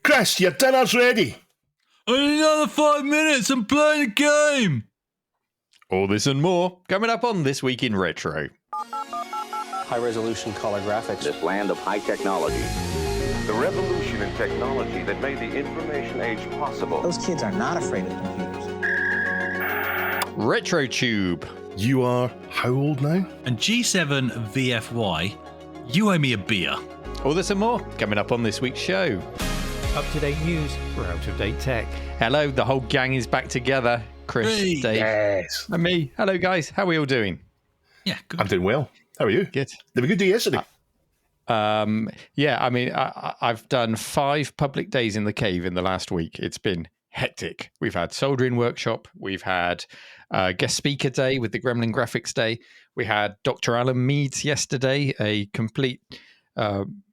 Chris, your dinner's ready. In another 5 minutes, I'm playing a game. All this and more coming up on This Week in Retro. High-resolution color graphics. This land of high technology. The revolution in technology that made the information age possible. Those kids are not afraid of computers. RetroTube. You are how old now? And G7 VFY, you owe me a beer. All this and more coming up on this week's show. Up-to-date news for out-of-date tech. Hello, the whole gang is back together. Chris, Hey. Dave, Yes. and me. Hello, guys. How are we all doing? Yeah, good. I'm doing well. How are you? Good. Did you have a good day yesterday? Yeah, I mean, I've done 5 public days in the cave in the last week. It's been hectic. We've had soldering workshop. We've had guest speaker day with the Gremlin Graphics Day. We had Dr. Alan Meads yesterday, a complete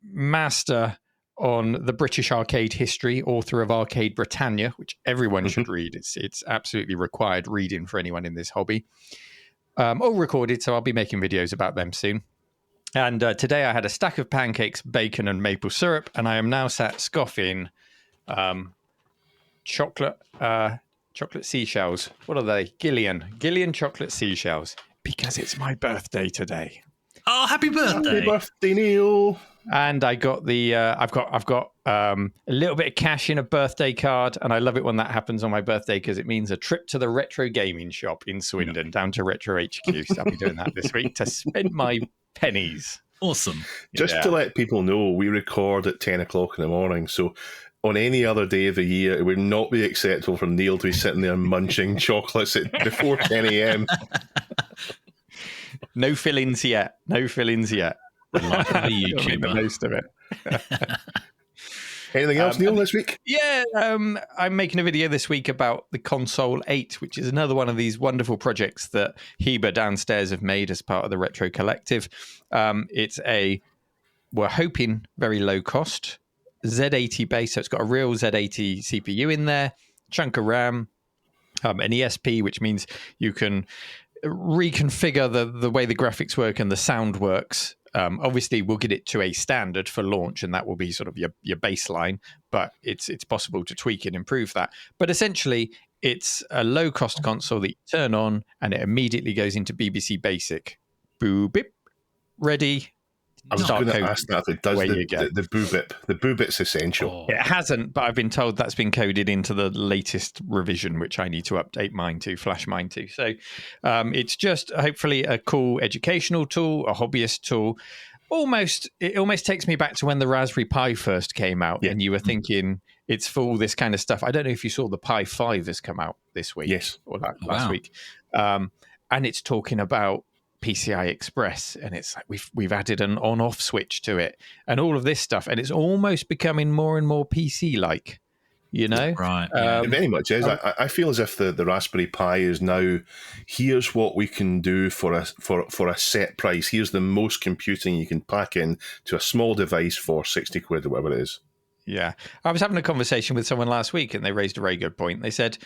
master on the British arcade history, author of Arcade Britannia, which everyone should read. It's absolutely required reading for anyone in this hobby. All recorded, so I'll be making videos about them soon. And today I had a stack of pancakes, bacon, and maple syrup, and I am now sat scoffing chocolate seashells. What are they? Gillian chocolate seashells, because it's my birthday today. Oh, happy birthday. Happy birthday, Neil. And I got the I've got a little bit of cash in a birthday card, and I love it when that happens on my birthday because it means a trip to the retro gaming shop in Swindon, down to Retro HQ. So I'll be doing that this week to spend my pennies. Awesome. Just to let people know, we record at 10 o'clock in the morning, so on any other day of the year, it would not be acceptable for Neil to be sitting there munching chocolates before 10 a.m. No fillings yet. The life of a Make the YouTuber. most of it. Anything else, Neil, this week? Yeah, I'm making a video this week about the Console 8, which is another one of these wonderful projects that Heber downstairs have made as part of the Retro Collective. It's we're hoping, very low cost Z80 base, so it's got a real Z80 CPU in there, chunk of RAM, an ESP, which means you can reconfigure the way the graphics work and the sound works. Obviously, we'll get it to a standard for launch, and that will be sort of your baseline, but it's possible to tweak and improve that. But essentially, it's a low-cost console that you turn on, and it immediately goes into BBC Basic. Boo bip, ready. I was Start going to coding. ask that if it does Away you the go. boobip. The boobip's essential. Oh. It hasn't, but I've been told that's been coded into the latest revision, which I need to update mine to, flash mine to. So it's just hopefully a cool educational tool, a hobbyist tool. It almost takes me back to when the Raspberry Pi first came out, and you were thinking it's for all this kind of stuff. I don't know if you saw the Pi 5 has come out this week, Yes, or last week, and it's talking about PCI Express, and it's like we've added an on-off switch to it, and all of this stuff, and it's almost becoming more and more PC-like, you know? Right. It very much is. I feel as if the Raspberry Pi is now, here's what we can do for a set price. Here's the most computing you can pack in to a small device for 60 quid or whatever it is. Yeah. I was having a conversation with someone last week, and they raised a very good point. They said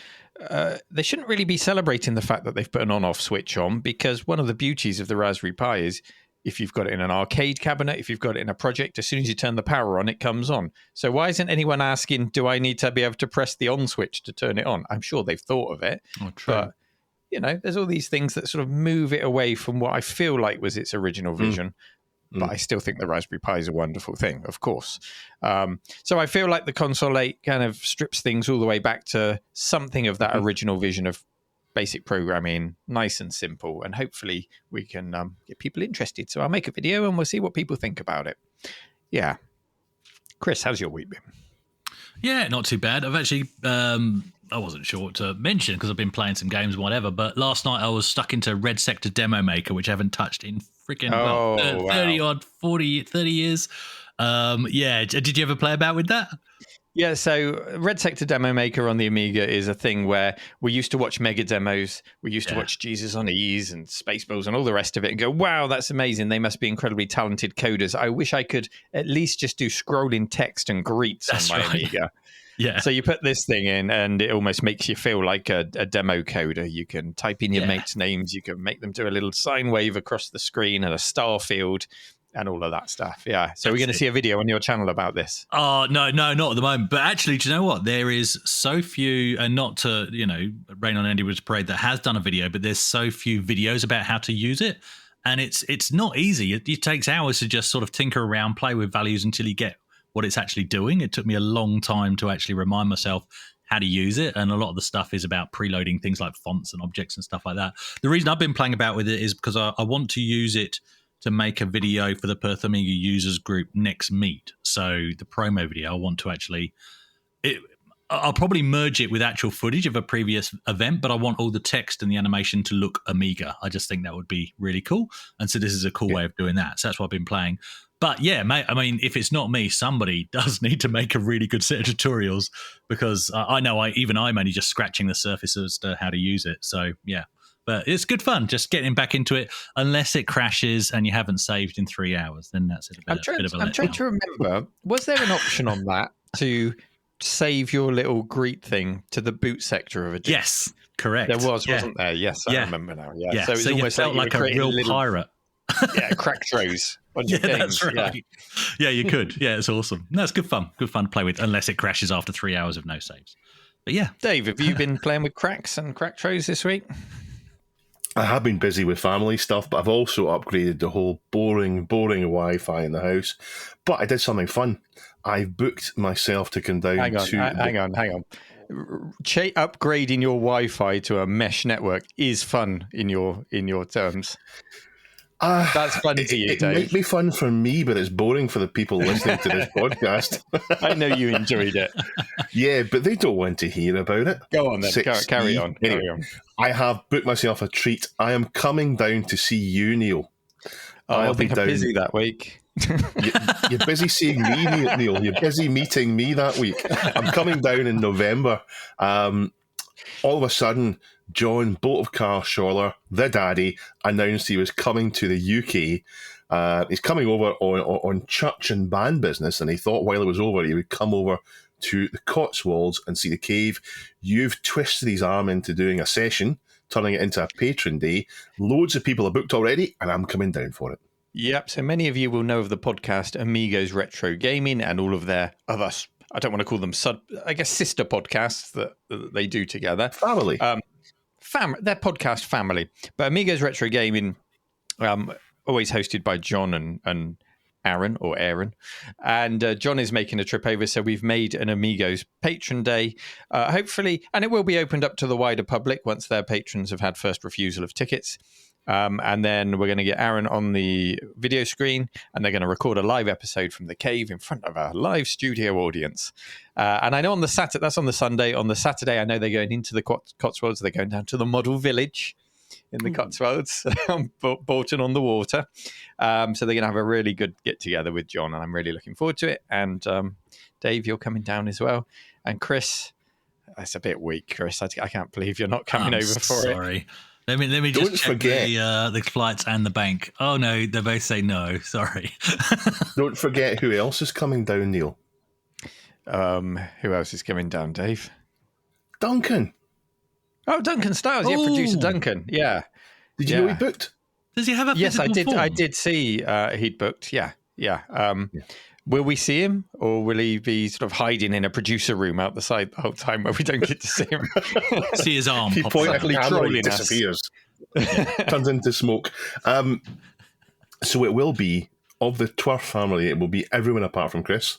they shouldn't really be celebrating the fact that they've put an on-off switch on, because one of the beauties of the Raspberry Pi is if you've got it in an arcade cabinet, if you've got it in a project, as soon as you turn the power on, it comes on. So why isn't anyone asking, do I need to be able to press the on switch to turn it on? I'm sure they've thought of it. Oh, true. But, there's all these things that sort of move it away from what I feel like was its original vision. But I still think the Raspberry Pi is a wonderful thing, of course. So I feel like the Console 8 kind of strips things all the way back to something of that original vision of basic programming, nice and simple, and hopefully we can get people interested. So I'll make a video and we'll see what people think about it. Yeah. Chris, how's your week been? Yeah, not too bad. I've actually, I wasn't sure what to mention because I've been playing some games and whatever, but last night I was stuck into Red Sector Demo Maker, which I haven't touched in freaking 30 years. Yeah, did you ever play about with that? Yeah, so Red Sector Demo Maker on the Amiga is a thing where we used to watch mega demos. We used to watch Jesus on Ease and Spaceballs and all the rest of it and go, wow, that's amazing. They must be incredibly talented coders. I wish I could at least just do scrolling text and greets on my Amiga. Yeah. So you put this thing in and it almost makes you feel like a demo coder. You can type in your mates' names. You can make them do a little sine wave across the screen and a star field. and all of that stuff. Yeah. So we're going to see a video on your channel about this. Oh, no, not at the moment. But actually, do you know what? There is so few, and not to, rain on Andy Wood's parade that has done a video, but there's so few videos about how to use it. And it's not easy. It takes hours to just sort of tinker around, play with values until you get what it's actually doing. It took me a long time to actually remind myself how to use it. And a lot of the stuff is about preloading things like fonts and objects and stuff like that. The reason I've been playing about with it is because I want to use it to make a video for the Perth Amiga users group next meet. So the promo video, I want to actually, I'll probably merge it with actual footage of a previous event, but I want all the text and the animation to look Amiga. I just think that would be really cool. And so this is a cool way of doing that. So that's what I've been playing. But yeah, mate, I mean, if it's not me, somebody does need to make a really good set of tutorials, because I know I'm only just scratching the surface as to how to use it. So yeah. But it's good fun, just getting back into it, unless it crashes and you haven't saved in 3 hours. Then that's a bit of a letdown. I'm trying to remember, was there an option on that to save your little greet thing to the boot sector of a disc? Yes, correct. There was, wasn't there? Yes, I remember now. Yeah. So, it almost felt like a real pirate. Yeah, crack throws on your games. That's right. Yeah, you could. Yeah, it's awesome. That's good fun. Good fun to play with, unless it crashes after 3 hours of no saves. But yeah. Dave, have you been playing with cracks and crack throws this week? I have been busy with family stuff, but I've also upgraded the whole boring Wi-Fi in the house. But I did something fun. I've booked myself to come down hang on. Upgrading your Wi-Fi to a mesh network is fun in your terms. That's fun to you, Dave. It might be fun for me, but it's boring for the people listening to this podcast. I know you enjoyed it. Yeah, but they don't want to hear about it. Go on then. Carry on. I have booked myself a treat. I am coming down to see you, Neil. I think I'm busy that week. You're busy seeing me, Neil. You're busy meeting me that week. I'm coming down in November. All of a sudden, John Bolt of Carshaller, the daddy, announced he was coming to the UK. He's coming over on church and band business, and he thought while it was over, he would come over to the Cotswolds and see the cave. You've twisted his arm into doing a session, turning it into a patron day. Loads of people are booked already, and I'm coming down for it. Yep, so many of you will know of the podcast Amigos Retro Gaming and all of their other, I don't want to call them sister podcasts that they do together. Family. Their podcast family. But Amigos Retro Gaming, always hosted by John and Aaron. And John is making a trip over, so we've made an Amigos Patron Day, hopefully, and it will be opened up to the wider public once their patrons have had first refusal of tickets. And then we're going to get Aaron on the video screen, and they're going to record a live episode from the cave in front of a live studio audience. And I know that's on the Sunday. On the Saturday, I know they're going into the Cotswolds. They're going down to the model village in the Cotswolds, Bolton on the Water. So they're going to have a really good get together with John, and I'm really looking forward to it. And Dave, you're coming down as well. And Chris, that's a bit weak, Chris. I can't believe you're not coming over for it. Sorry. Let me just check the flights and the bank. Oh no, they both say no. Sorry. Don't forget who else is coming down, Neil. Who else is coming down, Dave? Duncan. Oh, Duncan Styles. Yeah, producer Duncan. Yeah. Did you know he booked? Does he have a Yes, physical form? I did see he'd booked. Yeah. Will we see him, or will he be sort of hiding in a producer room out the side the whole time where we don't get to see him? See his arm. He points at the camera, he trolling us. disappears. Turns into smoke. So it will be, of the Twerf family, it will be everyone apart from Chris.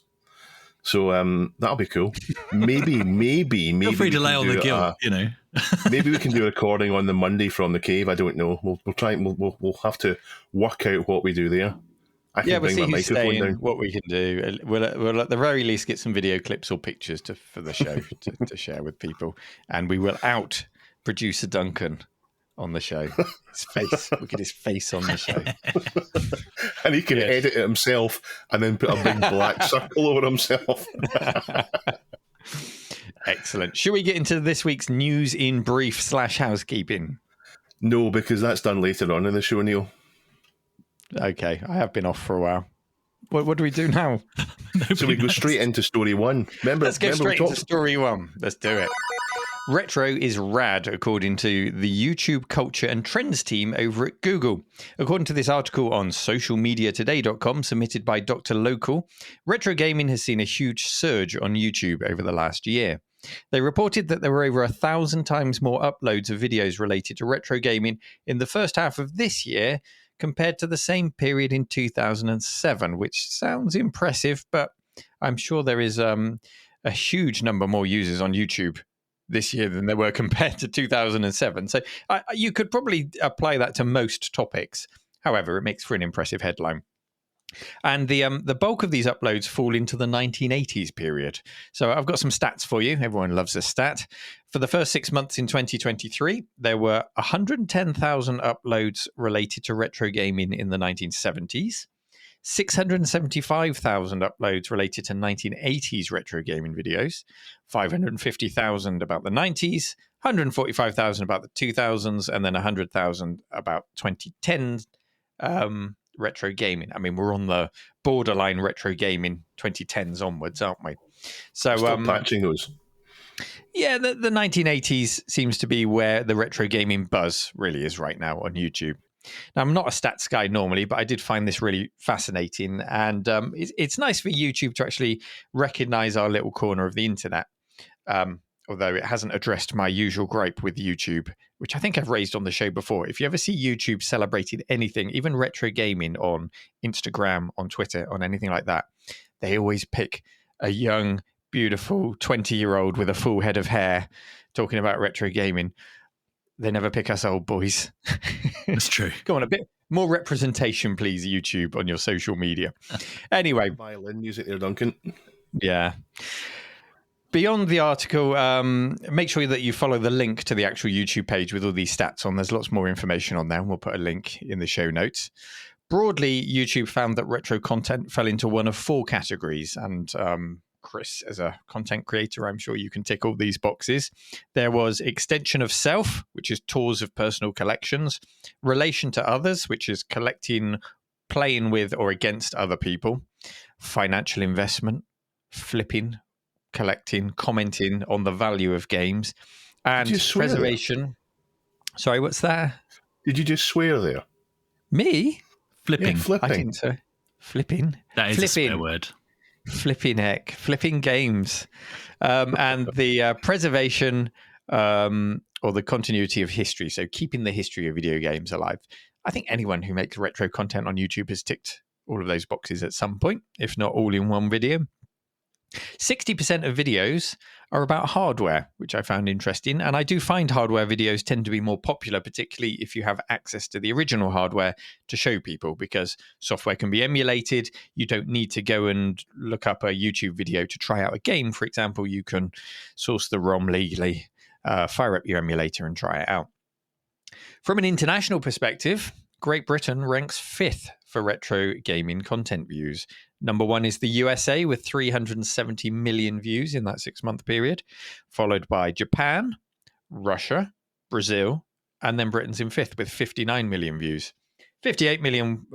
So that'll be cool. Maybe. Feel free to lay on the guilt, Maybe we can do a recording on the Monday from the cave. I don't know. We'll try. We'll have to work out what we do there. We'll see who's staying, what we can do. We'll at the very least get some video clips or pictures for the show to share with people, and we will out producer Duncan on the show. His face, we'll get his face on the show, and he can edit it himself, and then put a big black circle over himself. Excellent. Should we get into this week's news in brief / housekeeping? No, because that's done later on in the show, Neil. Okay, I have been off for a while. What do we do now? So we go straight into story one. Let's go straight into story one. Let's do it. Retro is rad, according to the YouTube culture and trends team over at Google. According to this article on socialmediatoday.com, submitted by Dr. Local, retro gaming has seen a huge surge on YouTube over the last year. They reported that there were over 1,000 times more uploads of videos related to retro gaming in the first half of this year compared to the same period in 2007, which sounds impressive, but I'm sure there is a huge number more users on YouTube this year than there were compared to 2007. So you could probably apply that to most topics. However, it makes for an impressive headline. And the bulk of these uploads fall into the 1980s period. So I've got some stats for you. Everyone loves a stat. For the first 6 months in 2023, there were 110,000 uploads related to retro gaming in the 1970s. 675,000 uploads related to 1980s retro gaming videos, 550,000 about the 90s, 145,000 about the 2000s, and then 100,000 about 2010 retro gaming. I mean, we're on the borderline retro gaming 2010s onwards, aren't we? So stop patching those. Yeah, the 1980s seems to be where the retro gaming buzz really is right now on YouTube. Now, I'm not a stats guy normally, but I did find this really fascinating. And it's nice for YouTube to actually recognize our little corner of the internet, although it hasn't addressed my usual gripe with YouTube, which I think I've raised on the show before. If you ever see YouTube celebrating anything, even retro gaming on Instagram, on Twitter, on anything like that, they always pick a young, beautiful 20-year-old with a full head of hair talking about retro gaming. They never pick us old boys. That's true. Go on, a bit more representation, please, YouTube, on your social media. Anyway. Violin music there, Duncan. Yeah. Beyond the article, make sure that you follow the link to the actual YouTube page with all these stats on. There's lots more information on there, and we'll put a link in the show notes. Broadly, YouTube found that retro content fell into one of 4 categories, and Chris, as a content creator, I'm sure you can tick all these boxes. There was extension of self, which is tours of personal collections, relation to others, which is collecting, playing with or against other people, financial investment, flipping, collecting, commenting on the value of games, and preservation. There? Sorry, what's that? Did you just swear there? Me? Flipping. Yeah, flipping. I think so. Flipping. That is flipping. A swear word. Flipping heck, flipping games, and the preservation or the continuity of history. So keeping the history of video games alive. I think anyone who makes retro content on YouTube has ticked all of those boxes at some point, if not all in one video. 60% of videos are about hardware, which I found interesting. And I do find hardware videos tend to be more popular, particularly if you have access to the original hardware to show people, because software can be emulated. You don't need to go and look up a YouTube video to try out a game. For example, you can source the ROM legally, fire up your emulator and try it out. From an international perspective, Great Britain ranks 5th for retro gaming content views. Number 1 is the USA with 370 million views in that 6-month period, followed by Japan, Russia, Brazil, and then Britain's in 5th with 59 million views. 58 million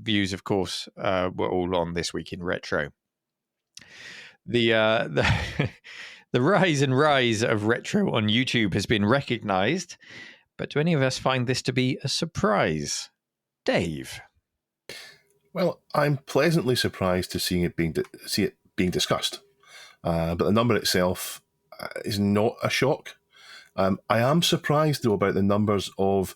views, of course, were all on This Week in Retro. The rise of retro on YouTube has been recognized, but do any of us find this to be a surprise? Dave? Well, I'm pleasantly surprised to see it being discussed, but the number itself is not a shock. I am surprised, though, about the numbers of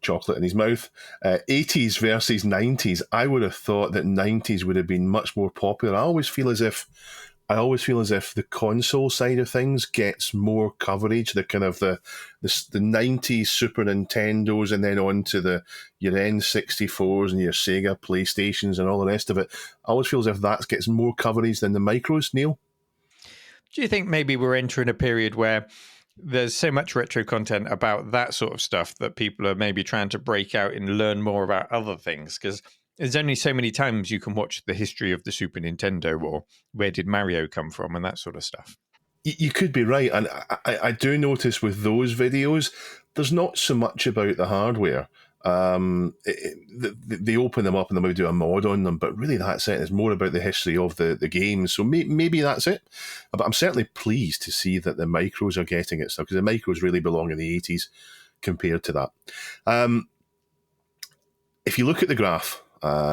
chocolate in his mouth. 80s versus 90s. I would have thought that 90s would have been much more popular. I always feel as if the console side of things gets more coverage. The kind of the 90s Super Nintendos, and then on to your N64s and your Sega PlayStations and all the rest of it. I always feel as if that gets more coverage than the micros, Neil. Do you think maybe we're entering a period where there's so much retro content about that sort of stuff that people are maybe trying to break out and learn more about other things? Because there's only so many times you can watch the history of the Super Nintendo, or where did Mario come from, and that sort of stuff. You could be right. And I do notice with those videos, there's not so much about the hardware. They open them up and they maybe do a mod on them, but really that's it. It's more about the history of the game. So maybe that's it. But I'm certainly pleased to see that the micros are getting it stuff, because the micros really belong in the 80s compared to that. If you look at the graph,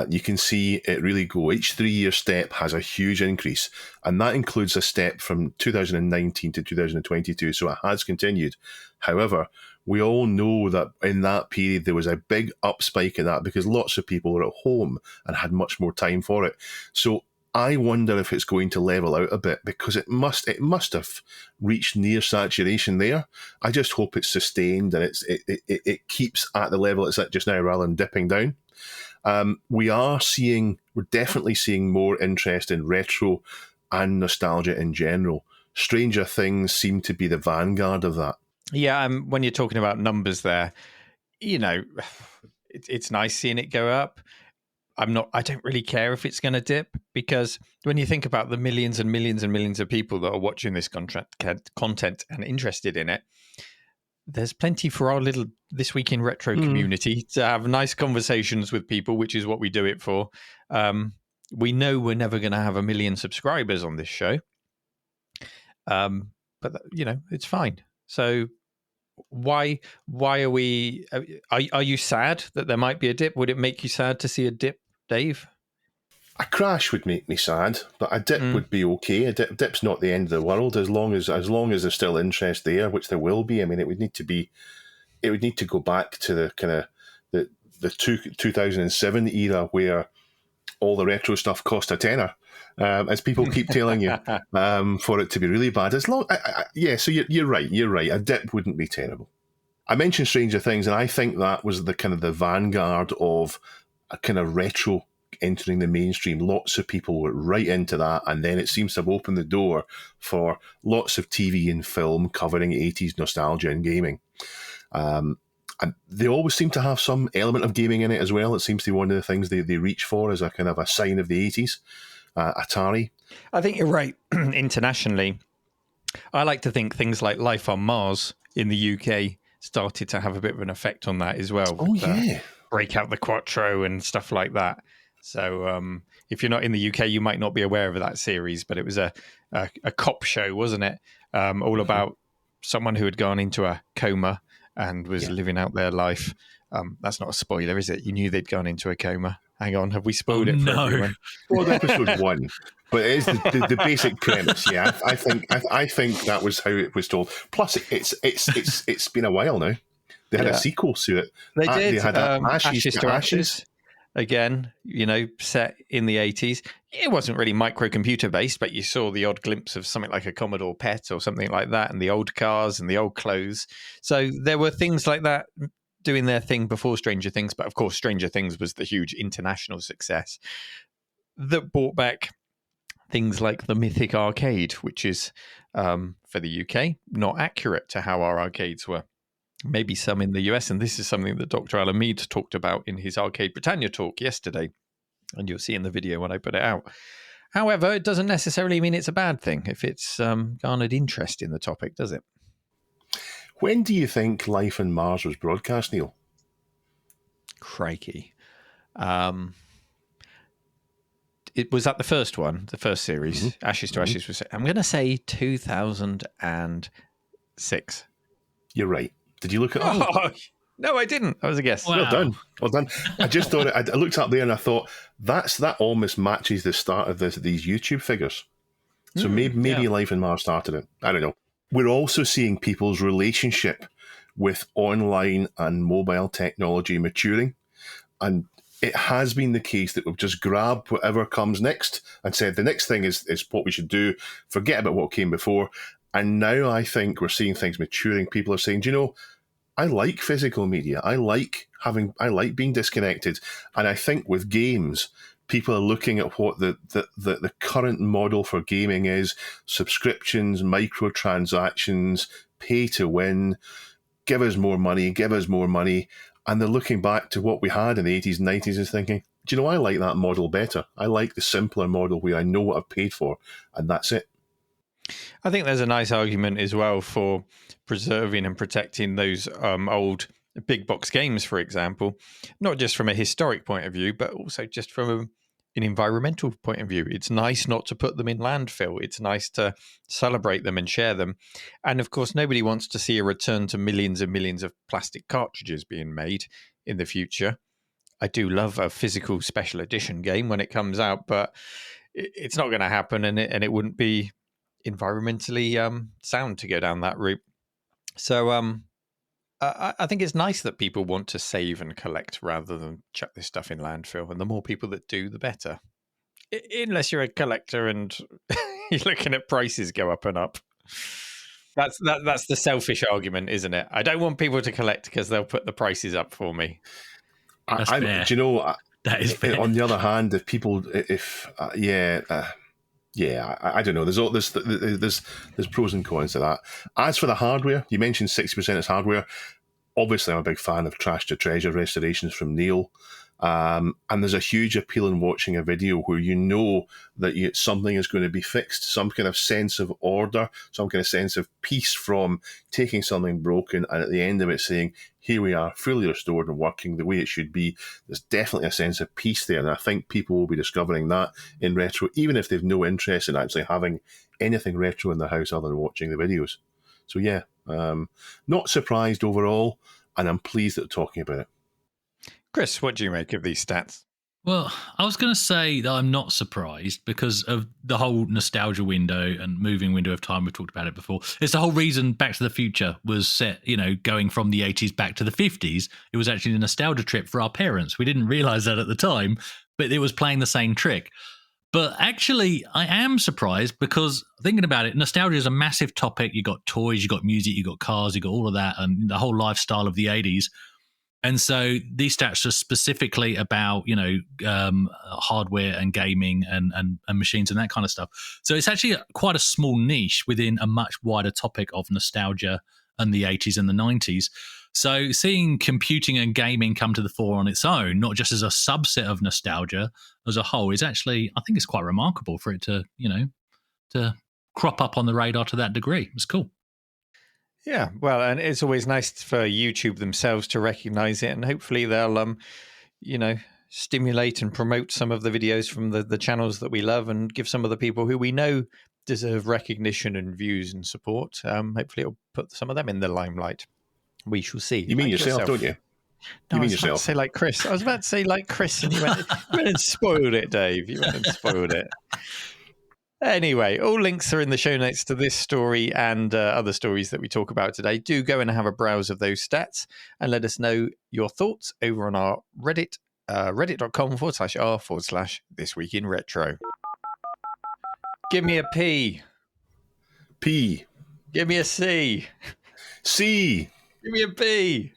you can see it really go. Each 3-year step has a huge increase, and that includes a step from 2019 to 2022, so it has continued. However, we all know that in that period there was a big up spike in that because lots of people were at home and had much more time for it. So I wonder if it's going to level out a bit, because it must have reached near saturation there. I just hope it's sustained and it keeps at the level it's at just now rather than dipping down. We're definitely seeing more interest in retro and nostalgia in general. Stranger Things seem to be the vanguard of that. Yeah, when you're talking about numbers there, it's nice seeing it go up. I don't really care if it's going to dip, because when you think about the millions and millions and millions of people that are watching this content and interested in it, there's plenty for our little This Week in Retro community to have nice conversations with people, which is what we do it for. We know we're never going to have 1 million subscribers on this show, but it's fine. So why are we? Are you sad that there might be a dip? Would it make you sad to see a dip, Dave? A crash would make me sad, but a dip would be okay. A dip's not the end of the world as long as there's still interest there, which there will be. I mean, it would need to go back to the kind of the 2007 era where all the retro stuff cost a tenner, as people keep telling you, for it to be really bad. So you're right. A dip wouldn't be terrible. I mentioned Stranger Things, and I think that was the kind of the vanguard of a kind of retro entering the mainstream. Lots of people were right into that, and then it seems to have opened the door for lots of TV and film covering 80s nostalgia and gaming. And they always seem to have some element of gaming in it as well. It seems to be one of the things they reach for as a kind of a sign of the 80s. Atari. I think you're right. Internationally, I like to think things like Life on Mars in the UK started to have a bit of an effect on that as well. Oh, yeah. Break Out the Quattro and stuff like that. So if you're not in the UK, you might not be aware of that series, but it was a cop show, wasn't it? All about someone who had gone into a coma and was living out their life. That's not a spoiler, is it? You knew they'd gone into a coma. Hang on, have we spoiled it for everyone? Well, episode 1, but it is the basic premise. Yeah, I think that was how it was told. Plus, it's been a while now. They had a sequel to it. They did. They had Ashes to Ashes. Again, set in the 80s. It wasn't really microcomputer based, but you saw the odd glimpse of something like a Commodore PET or something like that, and the old cars and the old clothes. So there were things like that doing their thing before Stranger Things. But of course, Stranger Things was the huge international success that brought back things like the Mythic Arcade, which is, for the UK, not accurate to how our arcades were. Maybe some in the US, and this is something that Dr. Alan Mead talked about in his Arcade Britannia talk yesterday, and you'll see in the video when I put it out. However, it doesn't necessarily mean it's a bad thing if it's garnered interest in the topic, does it? When do you think Life on Mars was broadcast, Neil? Crikey. It was that the first one, the first series, Ashes to Ashes was, I'm going to say 2006. You're right. Did you look at it? Oh, no, I didn't. That was a guess. Wow. Well done. I just thought, I looked up there and I thought, that almost matches the start of these YouTube figures. So maybe Life on Mars started it. I don't know. We're also seeing people's relationship with online and mobile technology maturing. And it has been the case that we've just grabbed whatever comes next and said the next thing is what we should do. Forget about what came before. And now I think we're seeing things maturing. People are saying, I like physical media. I like being disconnected. And I think with games, people are looking at what the current model for gaming is: subscriptions, microtransactions, pay to win, give us more money. And they're looking back to what we had in the 80s and 90s and thinking, I like that model better. I like the simpler model where I know what I've paid for, and that's it. I think there's a nice argument as well for preserving and protecting those old big box games, for example, not just from a historic point of view, but also just from an environmental point of view. It's nice not to put them in landfill. It's nice to celebrate them and share them. And of course, nobody wants to see a return to millions and millions of plastic cartridges being made in the future. I do love a physical special edition game when it comes out, but it's not going to happen, and it wouldn't be environmentally sound to go down that route. So I think it's nice that people want to save and collect rather than chuck this stuff in landfill. And the more people that do, the better. Unless you're a collector and you're looking at prices go up and up. That's the selfish argument, isn't it? I don't want people to collect because they'll put the prices up for me. That's fair. Do you know? That is fair. On the other hand, I don't know. There's pros and cons to that. As for the hardware, you mentioned 60% is hardware. Obviously, I'm a big fan of Trash to Treasure restorations from Neil. And there's a huge appeal in watching a video where you know that something is going to be fixed, some kind of sense of order, some kind of sense of peace from taking something broken and at the end of it saying, here we are, fully restored and working the way it should be. There's definitely a sense of peace there, and I think people will be discovering that in retro, even if they've no interest in actually having anything retro in their house other than watching the videos. So yeah, not surprised overall, and I'm pleased that they're talking about it. Chris, what do you make of these stats? Well, I was going to say that I'm not surprised because of the whole nostalgia window and moving window of time. We've talked about it before. It's the whole reason Back to the Future was set, going from the 80s back to the 50s. It was actually a nostalgia trip for our parents. We didn't realize that at the time, but it was playing the same trick. But actually, I am surprised because thinking about it, nostalgia is a massive topic. You got toys, you got music, you got cars, you got all of that, and the whole lifestyle of the 80s. And so these stats are specifically about, hardware and gaming and machines and that kind of stuff. So it's actually quite a small niche within a much wider topic of nostalgia and the 80s and the 90s. So seeing computing and gaming come to the fore on its own, not just as a subset of nostalgia as a whole, is actually, I think it's quite remarkable for it to, to crop up on the radar to that degree. It's cool. Yeah, well, and it's always nice for YouTube themselves to recognize it, and hopefully they'll, stimulate and promote some of the videos from the channels that we love and give some of the people who we know deserve recognition and views and support. Hopefully it'll put some of them in the limelight. We shall see. You mean yourself, don't you? No, you mean yourself? yourself? Say like Chris. I was about to say like Chris, and you went and spoiled it, Dave. You went and spoiled it. Anyway, all links are in the show notes to this story and other stories that we talk about today. Do go and have a browse of those stats and let us know your thoughts over on our Reddit, reddit.com/r/This Week in Retro. Give me a P. P. Give me a C. C. Give me a B.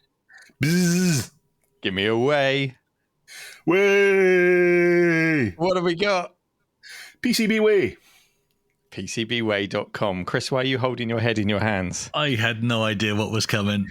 Bzz. Give me a way. Way. What have we got? PCB way. PCBway.com. Chris, why are you holding your head in your hands? I had no idea what was coming.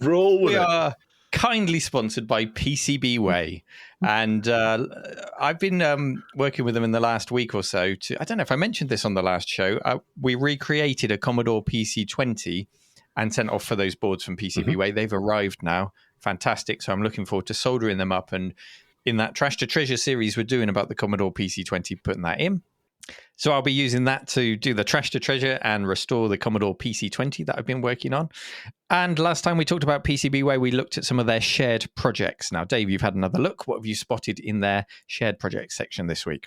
Roll with it. We are kindly sponsored by PCBway. And I've been working with them in the last week or so. I don't know if I mentioned this on the last show. We recreated a Commodore PC20 and sent off for those boards from PCBway. Mm-hmm. They've arrived now. Fantastic. So I'm looking forward to soldering them up. And in that Trash to Treasure series we're doing about the Commodore PC20, putting that in. So I'll be using that to do the Trash to Treasure and restore the Commodore PC20 that I've been working on. And last time we talked about PCBway, we looked at some of their shared projects. Now, Dave, you've had another look. What have you spotted in their shared projects section this week?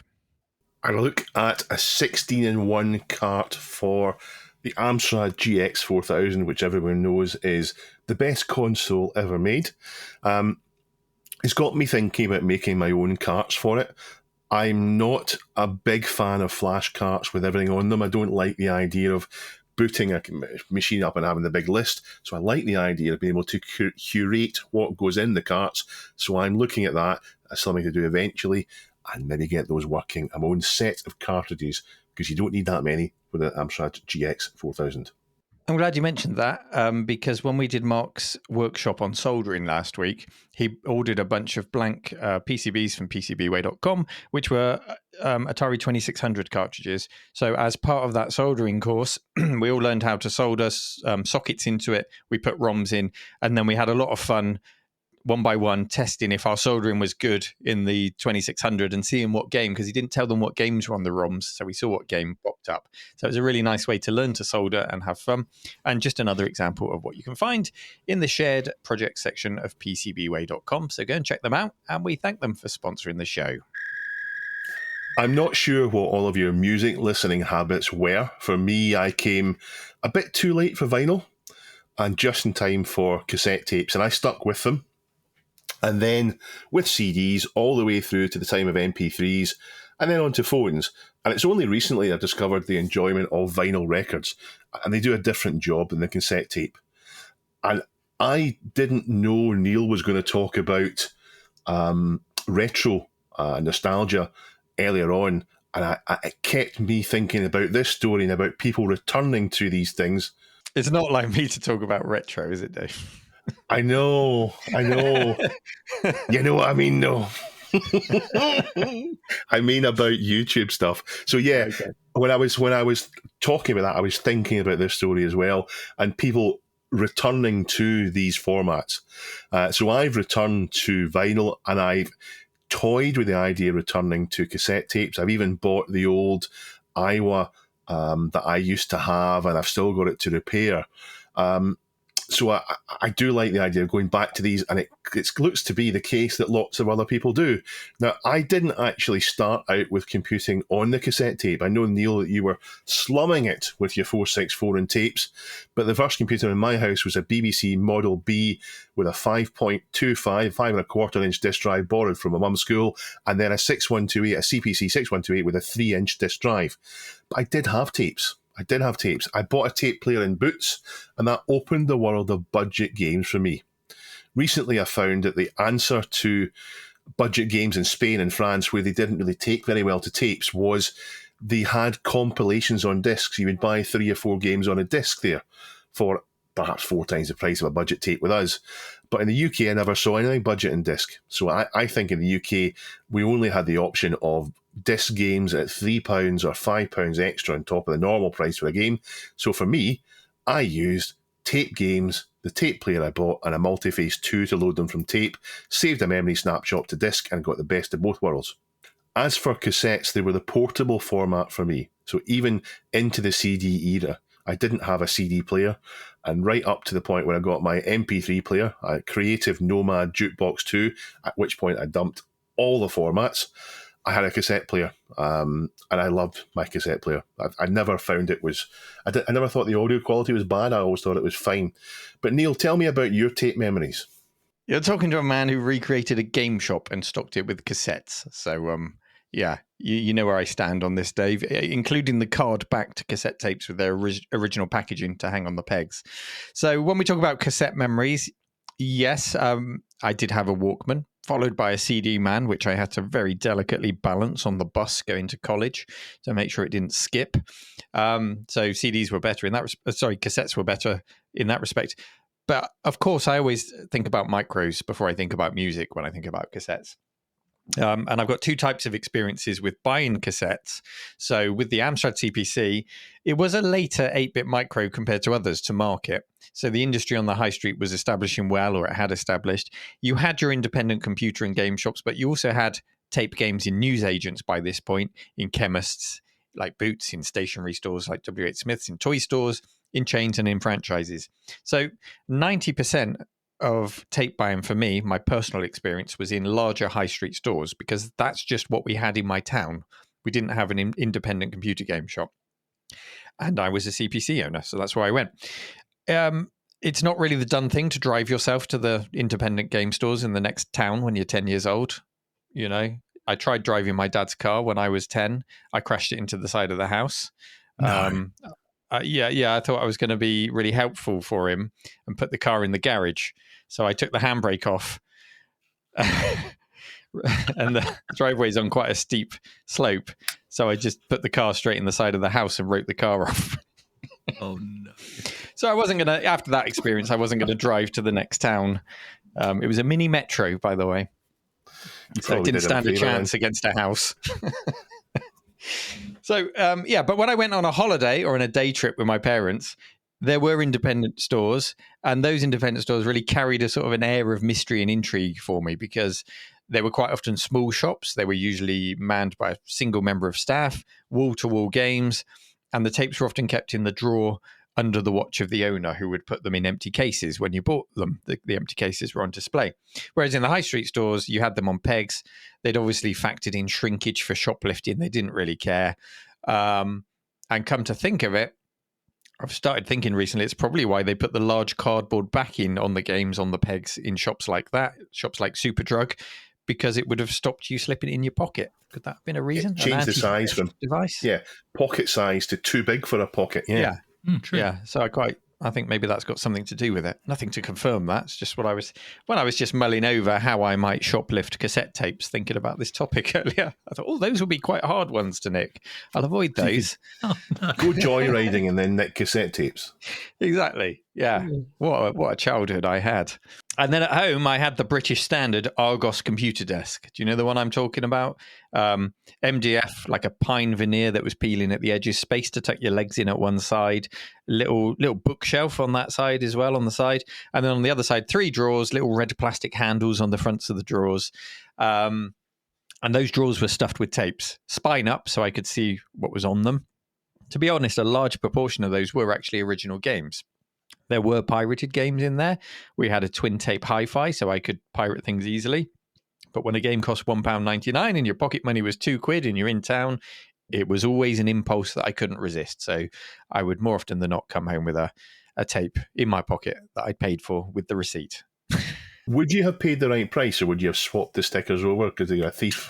I look at a 16-in-1 cart for the Amstrad GX 4000, which everyone knows is the best console ever made. It's got me thinking about making my own carts for it. I'm not a big fan of flash carts with everything on them. I don't like the idea of booting a machine up and having the big list. So I like the idea of being able to curate what goes in the carts. So I'm looking at that as something to do eventually and maybe get those working. My own set of cartridges, because you don't need that many with the Amstrad GX 4000. I'm glad you mentioned that because when we did Mark's workshop on soldering last week, he ordered a bunch of blank PCBs from PCBway.com, which were Atari 2600 cartridges. So as part of that soldering course, we all learned how to solder sockets into it. We put ROMs in, and then we had a lot of fun one by one testing if our soldering was good in the 2600 and seeing what game, because he didn't tell them what games were on the ROMs, so we saw what game popped up. So it was a really nice way to learn to solder and have fun, and just another example of what you can find in the shared project section of PCBWay.com. So go and check them out, and we thank them for sponsoring the show. I'm not sure what all of your music listening habits were. For me, I came a bit too late for vinyl and just in time for cassette tapes, and I stuck with them. And then with CDs all the way through to the time of MP3s and then onto phones. And it's only recently I discovered the enjoyment of vinyl records, and they do a different job than the cassette tape. And I didn't know Neil was going to talk about retro nostalgia earlier on, and it kept me thinking about this story and about people returning to these things. It's not like me to talk about retro, is it, Dave? I know. You know what I mean, though. I mean about YouTube stuff. So yeah, okay. when I was talking about that, I was thinking about this story as well, and people returning to these formats. So I've returned to vinyl, and I've toyed with the idea of returning to cassette tapes. I've even bought the old Iowa that I used to have, and I've still got it to repair. So I do like the idea of going back to these, and it looks to be the case that lots of other people do. Now, I didn't actually start out with computing on the cassette tape. I know, Neil, that you were slumming it with your 464 and tapes, but the first computer in my house was a BBC Model B with a 5.25, 5.25-inch disk drive borrowed from my mum's school, and then a 6128, a CPC 6128 with a 3-inch disk drive. But I did have tapes. I bought a tape player in Boots, and that opened the world of budget games for me. Recently, I found that the answer to budget games in Spain and France, where they didn't really take very well to tapes, was they had compilations on discs. You would buy 3 or 4 games on a disc there for perhaps 4 times the price of a budget tape with us. But in the UK, I never saw anything budget in disc. So I think in the UK, we only had the option of disc games at £3 or £5 extra on top of the normal price for a game. So for me, I used tape games, the tape player I bought, and a Multiface 2 to load them from tape, saved a memory snapshot to disc, and got the best of both worlds. As for cassettes, they were the portable format for me. So even into the CD era, I didn't have a CD player, and right up to the point where I got my MP3 player, a Creative Nomad Jukebox 2, at which point I dumped all the formats. I had a cassette player, and I loved my cassette player. I never found it was... I never thought the audio quality was bad. I always thought it was fine. But Neil, tell me about your tape memories. You're talking to a man who recreated a game shop and stocked it with cassettes. So, yeah, you know where I stand on this, Dave, including the card-backed cassette tapes with their original packaging to hang on the pegs. So when we talk about cassette memories, yes, I did have a Walkman, followed by a CD man, which I had to very delicately balance on the bus going to college to make sure it didn't skip. So CDs were better in that cassettes were better in that respect. But of course, I always think about micros before I think about music when I think about cassettes. And I've got 2 types of experiences with buying cassettes. So with the Amstrad CPC, it was a later 8-bit micro compared to others to market. So the industry on the high street was establishing well, or it had established. You had your independent computer and game shops, but you also had tape games in newsagents by this point, in chemists like Boots, in stationery stores like W.H. Smith's, in toy stores, in chains and in franchises. So 90% of tape buying for me, my personal experience, was in larger high street stores, because that's just what we had in my town. We didn't have an independent computer game shop. And I was a CPC owner, so that's where I went. It's not really the done thing to drive yourself to the independent game stores in the next town when you're 10 years old. You know, I tried driving my dad's car when I was 10. I crashed it into the side of the house. No. I thought I was going to be really helpful for him and put the car in the garage. So I took the handbrake off and the driveway's on quite a steep slope. So I just put the car straight in the side of the house and wrote the car off. Oh, no. So I wasn't going to, after that experience, I wasn't going to drive to the next town. It was a mini metro, by the way. So it didn't stand a chance against a house. So, but when I went on a holiday or on a day trip with my parents, there were independent stores, and those independent stores really carried a sort of an air of mystery and intrigue for me because they were quite often small shops. They were usually manned by a single member of staff, wall-to-wall games, and the tapes were often kept in the drawer under the watch of the owner, who would put them in empty cases when you bought them. The empty cases were on display. Whereas in the high street stores, you had them on pegs. They'd obviously factored in shrinkage for shoplifting. They didn't really care. And come to think of it, I've started thinking recently it's probably why they put the large cardboard backing on the games on the pegs in shops like that, shops like Superdrug, because it would have stopped you slipping it in your pocket. Could that have been a reason? Change the size from device? Yeah, pocket size to too big for a pocket. Yeah. True. Yeah. So I think maybe that's got something to do with it. Nothing to confirm that. It's just when I was just mulling over how I might shoplift cassette tapes, thinking about this topic earlier. I thought, those will be quite hard ones to nick. I'll avoid those. Go joyriding and then nick cassette tapes. Exactly. Yeah. What a childhood I had. And then at home, I had the British Standard Argos computer desk. Do you know the one I'm talking about? MDF, like a pine veneer that was peeling at the edges, space to tuck your legs in at one side, little bookshelf on that side as well, on the side. And then on the other side, 3 drawers, little red plastic handles on the fronts of the drawers. And those drawers were stuffed with tapes, spine up so I could see what was on them. To be honest, a large proportion of those were actually original games. There were pirated games in there. We had a twin tape hi-fi, so I could pirate things easily. But when a game cost £1.99 and your pocket money was £2 and you're in town, it was always an impulse that I couldn't resist. So I would more often than not come home with a tape in my pocket that I paid for with the receipt. Would you have paid the right price, or would you have swapped the stickers over because you're a thief?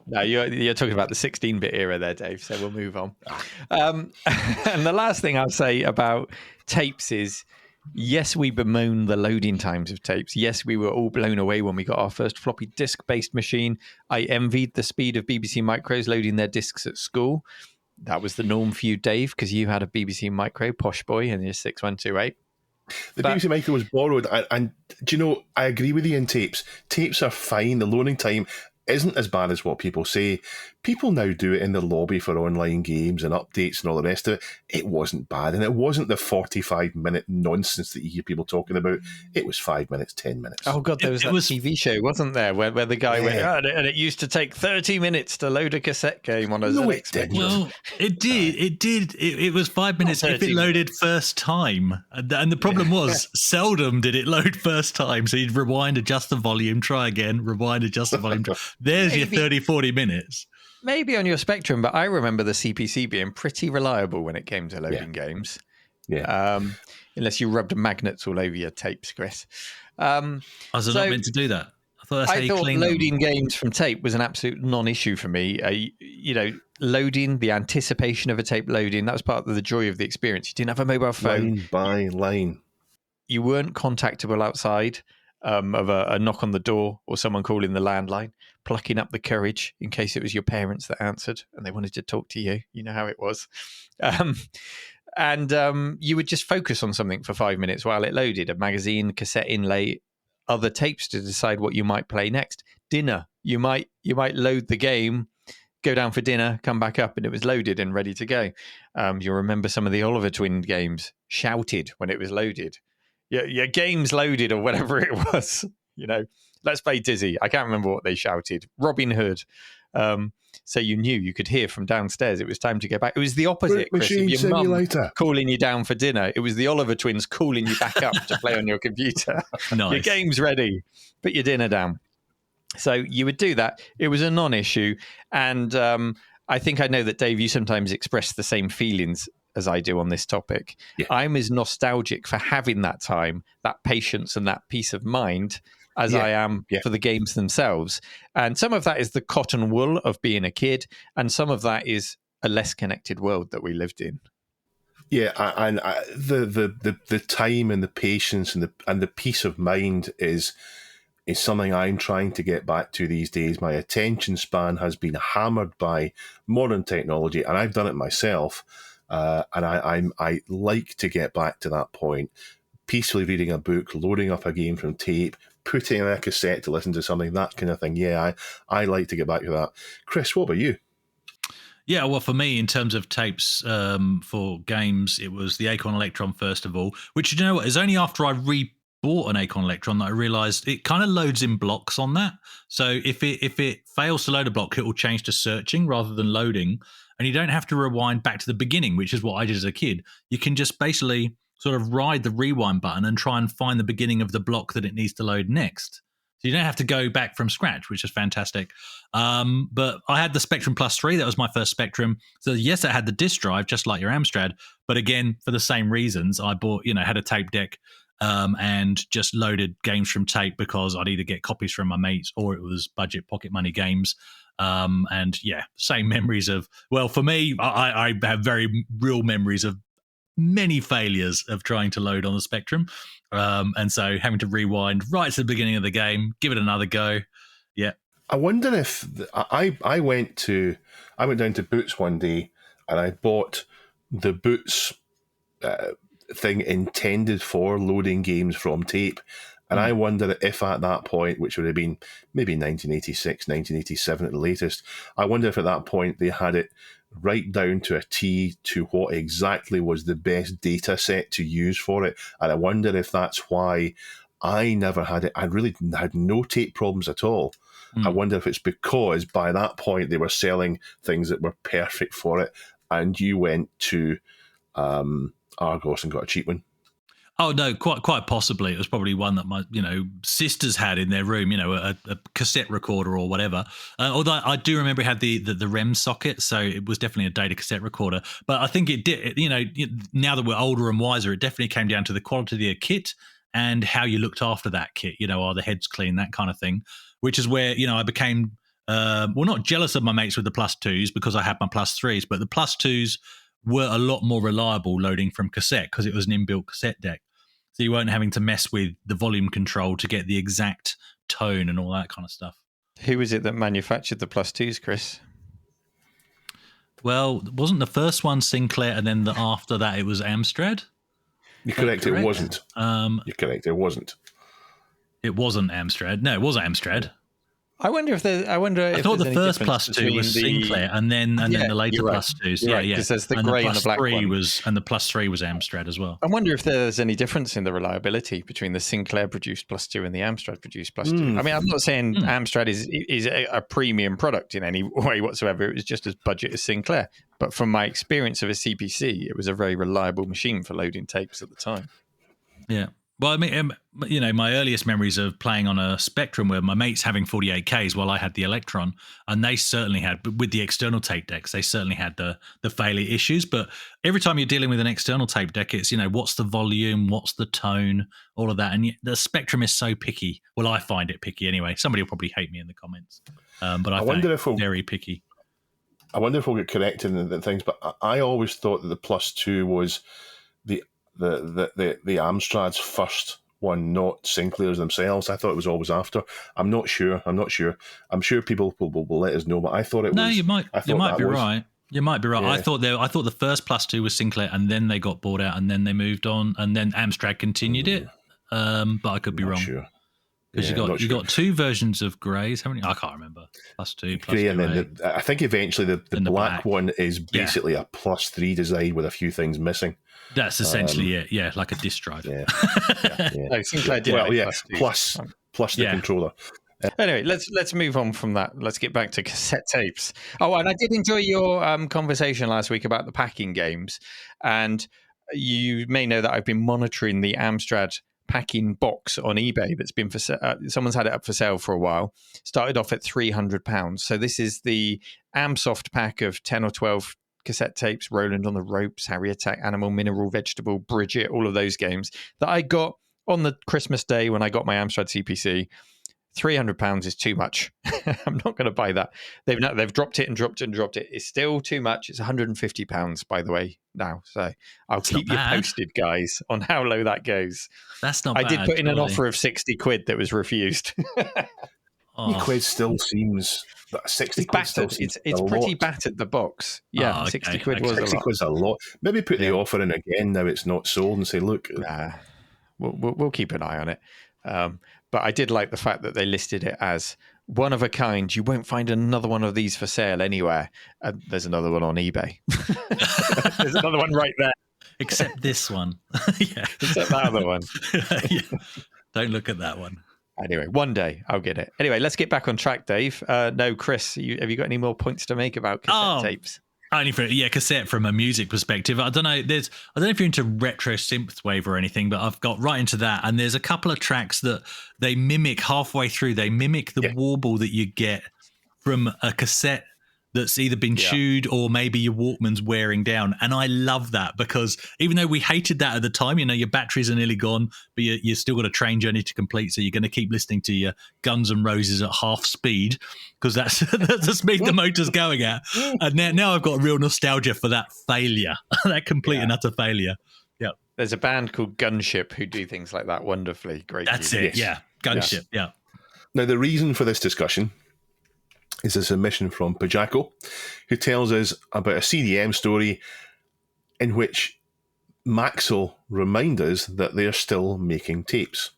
No, you're talking about the 16-bit era there, Dave, so we'll move on. And the last thing I'll say about tapes is, yes, we bemoan the loading times of tapes. Yes, we were all blown away when we got our first floppy disk-based machine. I envied the speed of BBC Micros loading their discs at school. That was the norm for you, Dave, because you had a BBC Micro, posh boy, and your 6128. The BBC Micro was borrowed, and do you know, I agree with you in tapes. Tapes are fine. The loading time isn't as bad as what people say. People now do it in the lobby for online games and updates and all the rest of it. It wasn't bad, and it wasn't the 45-minute nonsense that you hear people talking about. It was 5 minutes, 10 minutes. Oh, God, there was that TV show, wasn't there, where the guy went, and it used to take 30 minutes to load a cassette game on a ZX Spectrum. Well, it did. It was 5 minutes if it loaded first time. And the problem was, seldom did it load first time. So you'd rewind, adjust the volume, try again, rewind, adjust the volume. There's your 30, 40 minutes. Maybe on your Spectrum, but I remember the CPC being pretty reliable when it came to loading games. Yeah. Unless you rubbed magnets all over your tapes, Chris. I was not meant to do that. I thought that's how you clean loading them. Games from tape was an absolute non-issue for me. Loading, the anticipation of a tape loading, that was part of the joy of the experience. You didn't have a mobile phone. Line by line. You weren't contactable outside of a knock on the door or someone calling the landline, plucking up the courage in case it was your parents that answered and they wanted to talk to you. You know how it was. And you would just focus on something for 5 minutes while it loaded, a magazine, cassette inlay, other tapes to decide what you might play next. Dinner, you might load the game, go down for dinner, come back up, and it was loaded and ready to go. You'll remember some of the Oliver Twin games, shouted when it was loaded. Your game's loaded, or whatever it was. Let's play Dizzy. I can't remember what they shouted. Robin Hood. So you knew, you could hear from downstairs it was time to go back. It was the opposite, Chris, of your mum calling you down for dinner. It was the Oliver Twins calling you back up to play on your computer. Nice. Your game's ready. Put your dinner down. So you would do that. It was a non-issue. And I think I know that, Dave, you sometimes express the same feelings as I do on this topic. Yeah. I'm as nostalgic for having that time, that patience and that peace of mind as I am for the games themselves. And some of that is the cotton wool of being a kid, and some of that is a less connected world that we lived in. Yeah, and the time and the patience and the peace of mind is something I'm trying to get back to these days. My attention span has been hammered by modern technology, and I've done it myself. And I like to get back to that point. Peacefully reading a book, loading up a game from tape, putting in a cassette to listen to something, that kind of thing. Yeah, I like to get back to that. Chris, what about you? Yeah, well, for me, in terms of tapes for games, it was the Acorn Electron first of all, which, you know what, is only after I bought an Acorn Electron that I realized it kind of loads in blocks on that. So if it fails to load a block, it will change to searching rather than loading, and you don't have to rewind back to the beginning, which is what I did as a kid. You can just basically sort of ride the rewind button and try and find the beginning of the block that it needs to load next. So you don't have to go back from scratch, which is fantastic. But I had the Spectrum Plus 3. That was my first Spectrum. So yes, it had the disk drive, just like your Amstrad. But again, for the same reasons, I bought, had a tape deck and just loaded games from tape because I'd either get copies from my mates or it was budget pocket money games. And yeah, same memories of, well, for me, I have very real memories of many failures of trying to load on the Spectrum. And so having to rewind right to the beginning of the game, give it another go. Yeah. I wonder if I went down to Boots one day and I bought the Boots thing intended for loading games from tape. And I wonder if at that point, which would have been maybe 1986, 1987 at the latest, I wonder if at that point they had it right down to a T to what exactly was the best data set to use for it. And I wonder if that's why I never had it. I really had no tape problems at all. I wonder if it's because by that point they were selling things that were perfect for it and you went to Argos and got a cheap one. Oh no, quite possibly. It was probably one that my sisters had in their room, a cassette recorder or whatever. Although I do remember it had the REM socket, so it was definitely a data cassette recorder. But I think it did. Now that we're older and wiser, it definitely came down to the quality of the kit and how you looked after that kit. Are the heads clean, that kind of thing. Which is where I became not jealous of my mates with the Plus 2s because I had my Plus 3s, but the Plus 2s were a lot more reliable loading from cassette because it was an inbuilt cassette deck. So you weren't having to mess with the volume control to get the exact tone and all that kind of stuff. Who was it that manufactured the Plus 2s, Chris? Well, wasn't the first one Sinclair and then after that it was Amstrad? You're correct, it wasn't. You're correct, it wasn't. It wasn't Amstrad. No, it was Amstrad. I wonder if I thought the first Plus 2 was Sinclair, and then the later Plus 2s. Yeah, because there's the grey and the black one. And the Plus 3 was Amstrad as well. I wonder if there's any difference in the reliability between the Sinclair produced Plus 2 and the Amstrad produced Plus 2. I mean, I'm not saying Amstrad is a premium product in any way whatsoever. It was just as budget as Sinclair. But from my experience of a CPC, it was a very reliable machine for loading tapes at the time. Yeah. Well, I mean, my earliest memories of playing on a Spectrum were my mates having 48Ks while I had the Electron, and they certainly had, with the external tape decks, they certainly had the failure issues. But every time you're dealing with an external tape deck, it's, what's the volume, what's the tone, all of that. And the Spectrum is so picky. Well, I find it picky anyway. Somebody will probably hate me in the comments, but I find it very picky. I wonder if we'll get corrected in the things, but I always thought that the Plus 2 was the Amstrad's first one, not Sinclair's themselves. I thought it was always after. I'm not sure. I'm sure people will let us know, but I thought it was. No, you might be right. You might be right. Yeah. I thought the first Plus 2 was Sinclair, and then they got bought out, and then they moved on, and then Amstrad continued it. But I could be wrong. Sure. Because you got two versions of greys, haven't you? I can't remember. Plus 2, plus grey, 2. and then I think eventually the black one is basically a Plus 3 design with a few things missing. That's essentially it. Yeah, like a disk drive. Yeah. No, Sinclair did plus the controller. Anyway, let's move on from that. Let's get back to cassette tapes. Oh, and I did enjoy your conversation last week about the packing games. And you may know that I've been monitoring the Amstrad packing box on eBay that's been for someone's had it up for sale for a while. Started off at £300. So this is the Amsoft pack of 10 or 12 cassette tapes, Roland on the Ropes, Harry Attack, Animal, Mineral, Vegetable, Bridget, all of those games that I got on the Christmas day when I got my Amstrad CPC. £300 is too much. I'm not going to buy that. They've dropped it and dropped it and dropped it. It's still too much. It's £150, by the way, now. So I'll keep you posted, guys, on how low that goes. That's not bad. I did put in an offer of £60 that was refused. £60 still seems... 60 quid still seems it's pretty battered, the box. Yeah, okay. 60 quid was 60 quid's a lot. Maybe put the offer in again now it's not sold and say, look... We'll keep an eye on it. But I did like the fact that they listed it as one of a kind. You won't find another one of these for sale anywhere. And there's another one on eBay. There's another one right there. Except this one. Yeah. Except that other one. Yeah. Don't look at that one. Anyway, one day I'll get it. Anyway, let's get back on track, Dave. No, Chris, have you got any more points to make about cassette tapes? Only for cassette from a music perspective. I don't know if you're into retro synthwave or anything, but I've got right into that, and there's a couple of tracks that they mimic halfway through. They mimic the warble that you get from a cassette that's either been chewed or maybe your Walkman's wearing down. And I love that, because even though we hated that at the time, your batteries are nearly gone, but you still got a train journey to complete. So you're going to keep listening to your Guns N' Roses at half speed, because that's the speed the motor's going at. And now I've got real nostalgia for that failure, that complete and utter failure. Yeah. There's a band called Gunship who do things like that wonderfully. Great. That's it. Yeah. Gunship. Yeah. Now, the reason for this discussion is a submission from Pajako, who tells us about a CDM story in which Maxell remind us that they're still making tapes.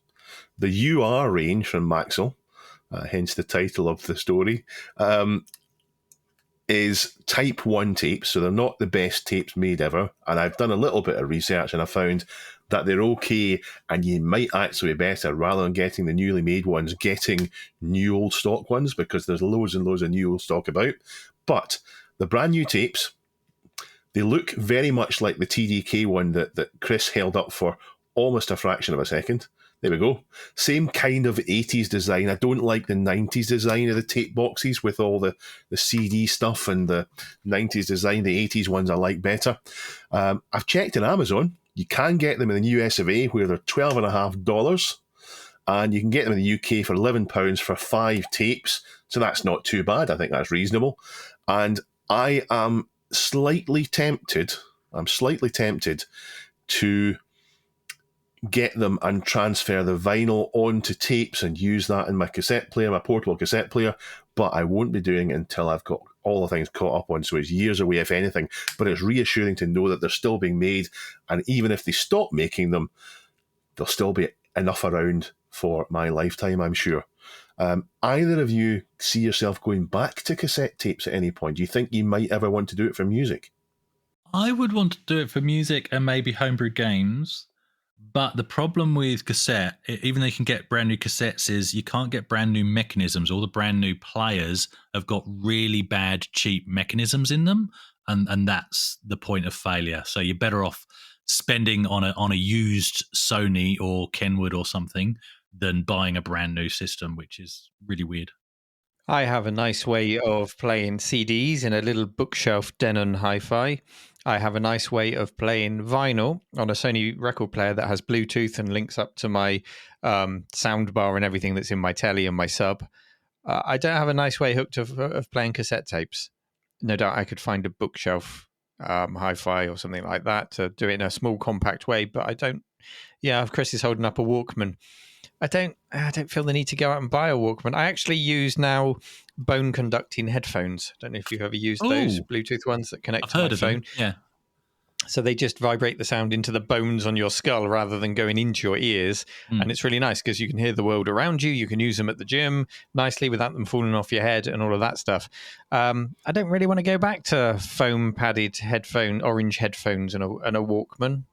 The UR range from Maxell, hence the title of the story, is Type 1 tapes, so they're not the best tapes made ever. And I've done a little bit of research and I found that they're okay, and you might actually be better, rather than getting the newly made ones, getting new old stock ones, because there's loads and loads of new old stock about. But the brand new tapes, they look very much like the TDK one that Chris held up for almost a fraction of a second. There we go. Same kind of 80s design. I don't like the 90s design of the tape boxes with all the CD stuff, and the 90s design. The 80s ones I like better. I've checked on Amazon. You can get them in the US of A, where they're $12.50, and you can get them in the UK for £11 for 5 tapes. So that's not too bad. I think that's reasonable. And I am slightly tempted. To get them and transfer the vinyl onto tapes and use that in my cassette player, my portable cassette player, but I won't be doing it until I've got all the things caught up on, so it's years away, if anything. But it's reassuring to know that they're still being made, and even if they stop making them, there'll still be enough around for my lifetime, I'm sure. Either of you see yourself going back to cassette tapes at any point? Do you think you might ever want to do it for music? I would want to do it for music and maybe homebrew games. But the problem with cassette, even though you can get brand new cassettes, is you can't get brand new mechanisms. All the brand new players have got really bad, cheap mechanisms in them, and that's the point of failure. So you're better off spending on a used Sony or Kenwood or something than buying a brand new system, which is really weird. I have a nice way of playing CDs in a little bookshelf Denon Hi-Fi. I have a nice way of playing vinyl on a Sony record player that has Bluetooth and links up to my sound bar and everything that's in my telly and my sub. I don't have a nice way hooked of playing cassette tapes. No doubt I could find a bookshelf hi-fi or something like that to do it in a small compact way, but I don't. Yeah, if Chris is holding up a Walkman, I don't feel the need to go out and buy a Walkman. I actually use now bone conducting headphones. I don't know if you've ever used those Bluetooth ones that connect to my phone. Them. Yeah. So they just vibrate the sound into the bones on your skull rather than going into your ears. And it's really nice because you can hear the world around you. You can use them at the gym nicely without them falling off your head and all of that stuff. I don't really want to go back to foam padded orange headphones and a Walkman,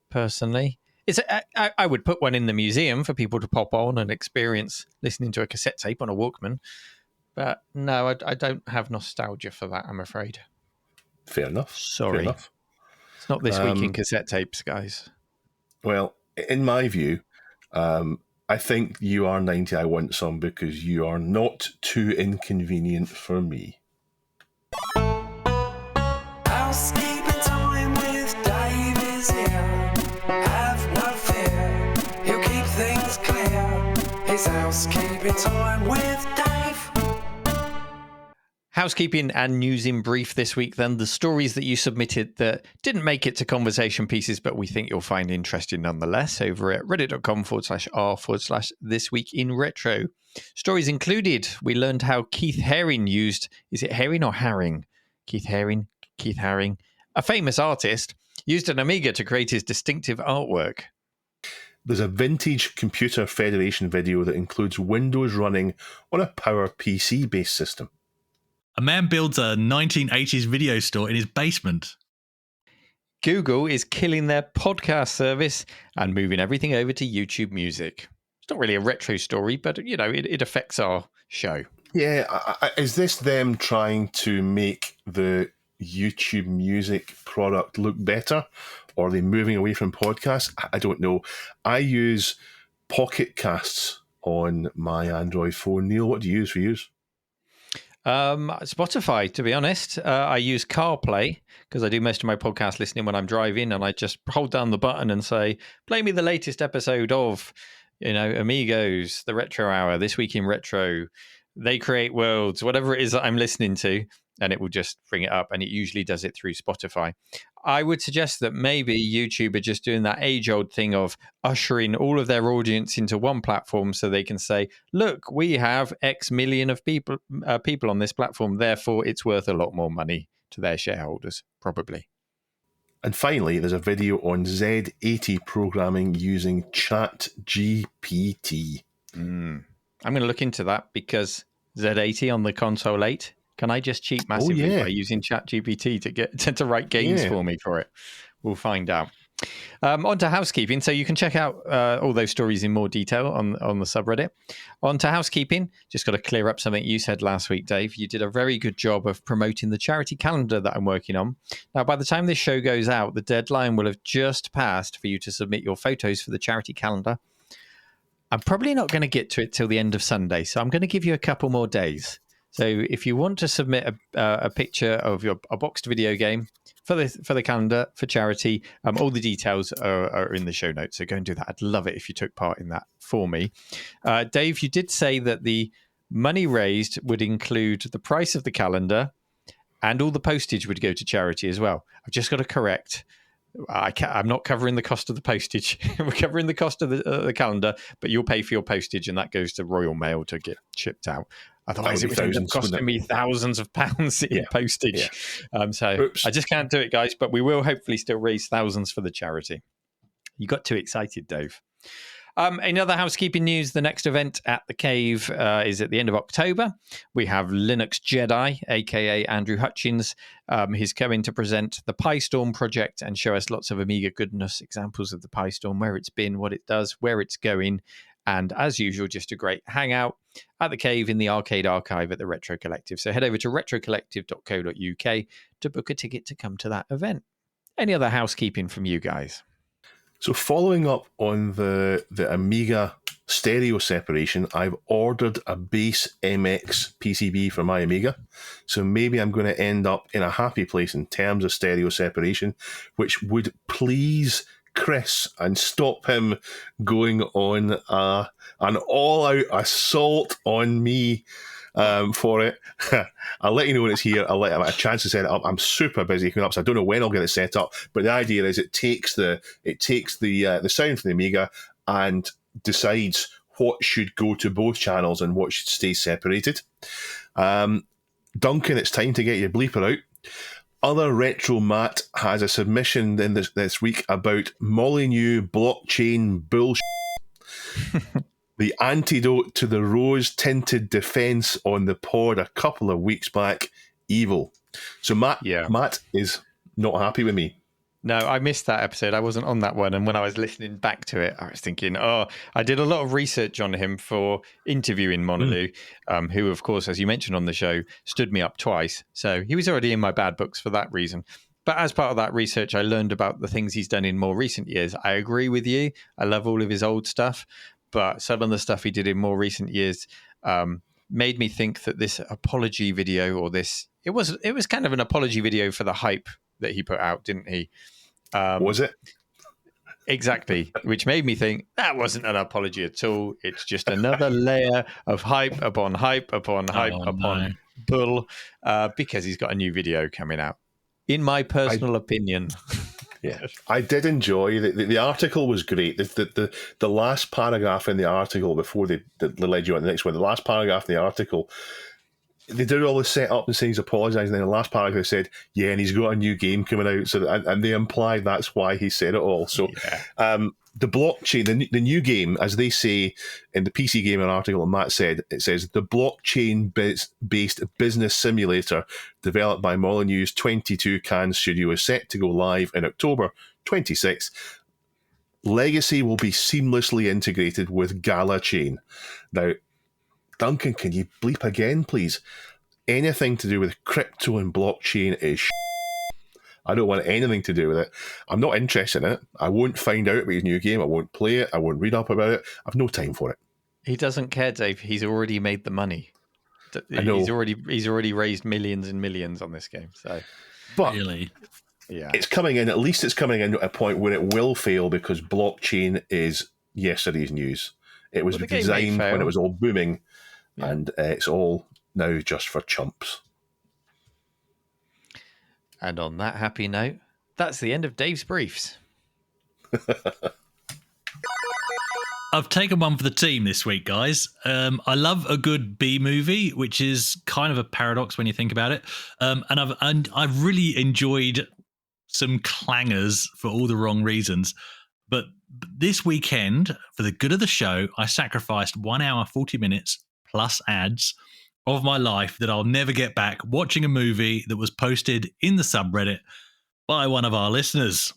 personally. I would put one in the museum for people to pop on and experience listening to a cassette tape on a Walkman. But no, I don't have nostalgia for that, I'm afraid. Fair enough. Sorry. Fair enough. It's not this week in cassette tapes, guys. Well, in my view, I think you are 90. I want some because you are not too inconvenient for me. Housekeeping time with Dave is here. Have no fear, he'll keep things clear. It's housekeeping time with Dave. Housekeeping and news in brief this week, then. The stories that you submitted that didn't make it to conversation pieces, but we think you'll find interesting nonetheless, over at reddit.com/r/this week in retro. Stories included, we learned how Keith Haring used, is it Haring or Haring? Keith Haring, a famous artist, used an Amiga to create his distinctive artwork. There's a vintage Computer Federation video that includes Windows running on a Power PC-based system. A man builds a 1980s video store in his basement. Google is killing their podcast service and moving everything over to YouTube Music. It's not really a retro story, but, you know, it affects our show. Yeah, is this them trying to make the YouTube Music product look better? Or are they moving away from podcasts? I don't know. I use Pocket Casts on my Android phone. Neil, what do you use for yours? Spotify, to be honest. I use CarPlay because I do most of my podcast listening when I'm driving, and I just hold down the button and say, play me the latest episode of, you know, Amigos, the Retro Hour, This Week in Retro, They Create Worlds, whatever it is that I'm listening to, and it will just bring it up, and it usually does it through Spotify. I would suggest that maybe YouTube are just doing that age-old thing of ushering all of their audience into one platform so they can say, look, we have X million of people on this platform, therefore it's worth a lot more money to their shareholders, probably. And finally, there's a video on Z80 programming using ChatGPT. I'm going to look into that because Z80 on the console 8, can I just cheat massively by using ChatGPT to write games for me for it? We'll find out. On to housekeeping. So you can check out all those stories in more detail on the subreddit. On to housekeeping. Just got to clear up something you said last week, Dave. You did a very good job of promoting the charity calendar that I'm working on. Now, by the time this show goes out, the deadline will have just passed for you to submit your photos for the charity calendar. I'm probably not going to get to it till the end of Sunday, so I'm going to give you a couple more days. So if you want to submit a picture of a boxed video game for the calendar for charity, all the details are in the show notes. So go and do that. I'd love it if you took part in that for me. Dave, you did say that the money raised would include the price of the calendar and all the postage would go to charity as well. I've just got to correct. I'm not covering the cost of the postage. We're covering the cost of the calendar, but you'll pay for your postage and that goes to Royal Mail to get shipped out. Otherwise, it would end up costing me thousands of pounds in postage. So oops. I just can't do it, guys, but we will hopefully still raise thousands for the charity. You got too excited, Dave. Another housekeeping news, the next event at the Cave is at the end of October. We have Linux Jedi, a.k.a. Andrew Hutchins. He's coming to present the PyStorm project and show us lots of Amiga goodness, examples of the PyStorm, where it's been, what it does, where it's going. And as usual, just a great hangout at the Cave in the Arcade Archive at the Retro Collective. So head over to retrocollective.co.uk to book a ticket to come to that event. Any other housekeeping from you guys? So following up on the Amiga stereo separation, I've ordered a base MX PCB for my Amiga. So maybe I'm going to end up in a happy place in terms of stereo separation, which would please Chris and stop him going on an all-out assault on me for it. I'll let you know when it's here. I'll let him have a chance to set it up. I'm super busy coming up, so I don't know when I'll get it set up. But the idea is it takes the sound from the Amiga and decides what should go to both channels and what should stay separated. Duncan, it's time to get your bleeper out. Other Retro Matt has a submission in this week about Molyneux blockchain bullshit. The antidote to the rose-tinted defense on the pod a couple of weeks back, evil. So Matt is not happy with me. No, I missed that episode. I wasn't on that one. And when I was listening back to it, I was thinking, I did a lot of research on him for interviewing Molyneux, who, of course, as you mentioned on the show, stood me up twice. So he was already in my bad books for that reason. But as part of that research, I learned about the things he's done in more recent years. I agree with you. I love all of his old stuff. But some of the stuff he did in more recent years made me think that this apology video or it was kind of an apology video for the hype that he put out, didn't he? Was it? Exactly, which made me think that wasn't an apology at all. It's just another layer of hype upon hype upon hype upon bull because he's got a new video coming out. In my personal opinion. Yeah, I did enjoy the article was great. The last paragraph in the article before they led you on the next one. The last paragraph in the article they did all the setup and saying he's apologising, and then the last paragraph they said, yeah, and he's got a new game coming out, so and they implied that's why he said it all. So the blockchain, the new game, as they say in the PC Gamer article that Matt said, it says the blockchain-based business simulator developed by Molyneux's 22 Can studio is set to go live in October 26th. Legacy will be seamlessly integrated with Gala Chain. Now, Duncan, can you bleep again, please? Anything to do with crypto and blockchain is I don't want anything to do with it. I'm not interested in it. I won't find out about his new game. I won't play it. I won't read up about it. I've no time for it. He doesn't care, Dave. He's already made the money. I know. He's already raised millions and millions on this game. So, but really, yeah, it's coming in. At least it's coming in at a point where it will fail because blockchain is yesterday's news. It was designed when it was all booming, and it's all now just for chumps. And on that happy note, that's the end of Dave's Briefs. I've taken one for the team this week, guys. I love a good B movie, which is kind of a paradox when you think about it. And I've really enjoyed some clangers for all the wrong reasons. But this weekend, for the good of the show, I sacrificed 1 hour, 40 minutes plus ads of my life that I'll never get back watching a movie that was posted in the subreddit by one of our listeners.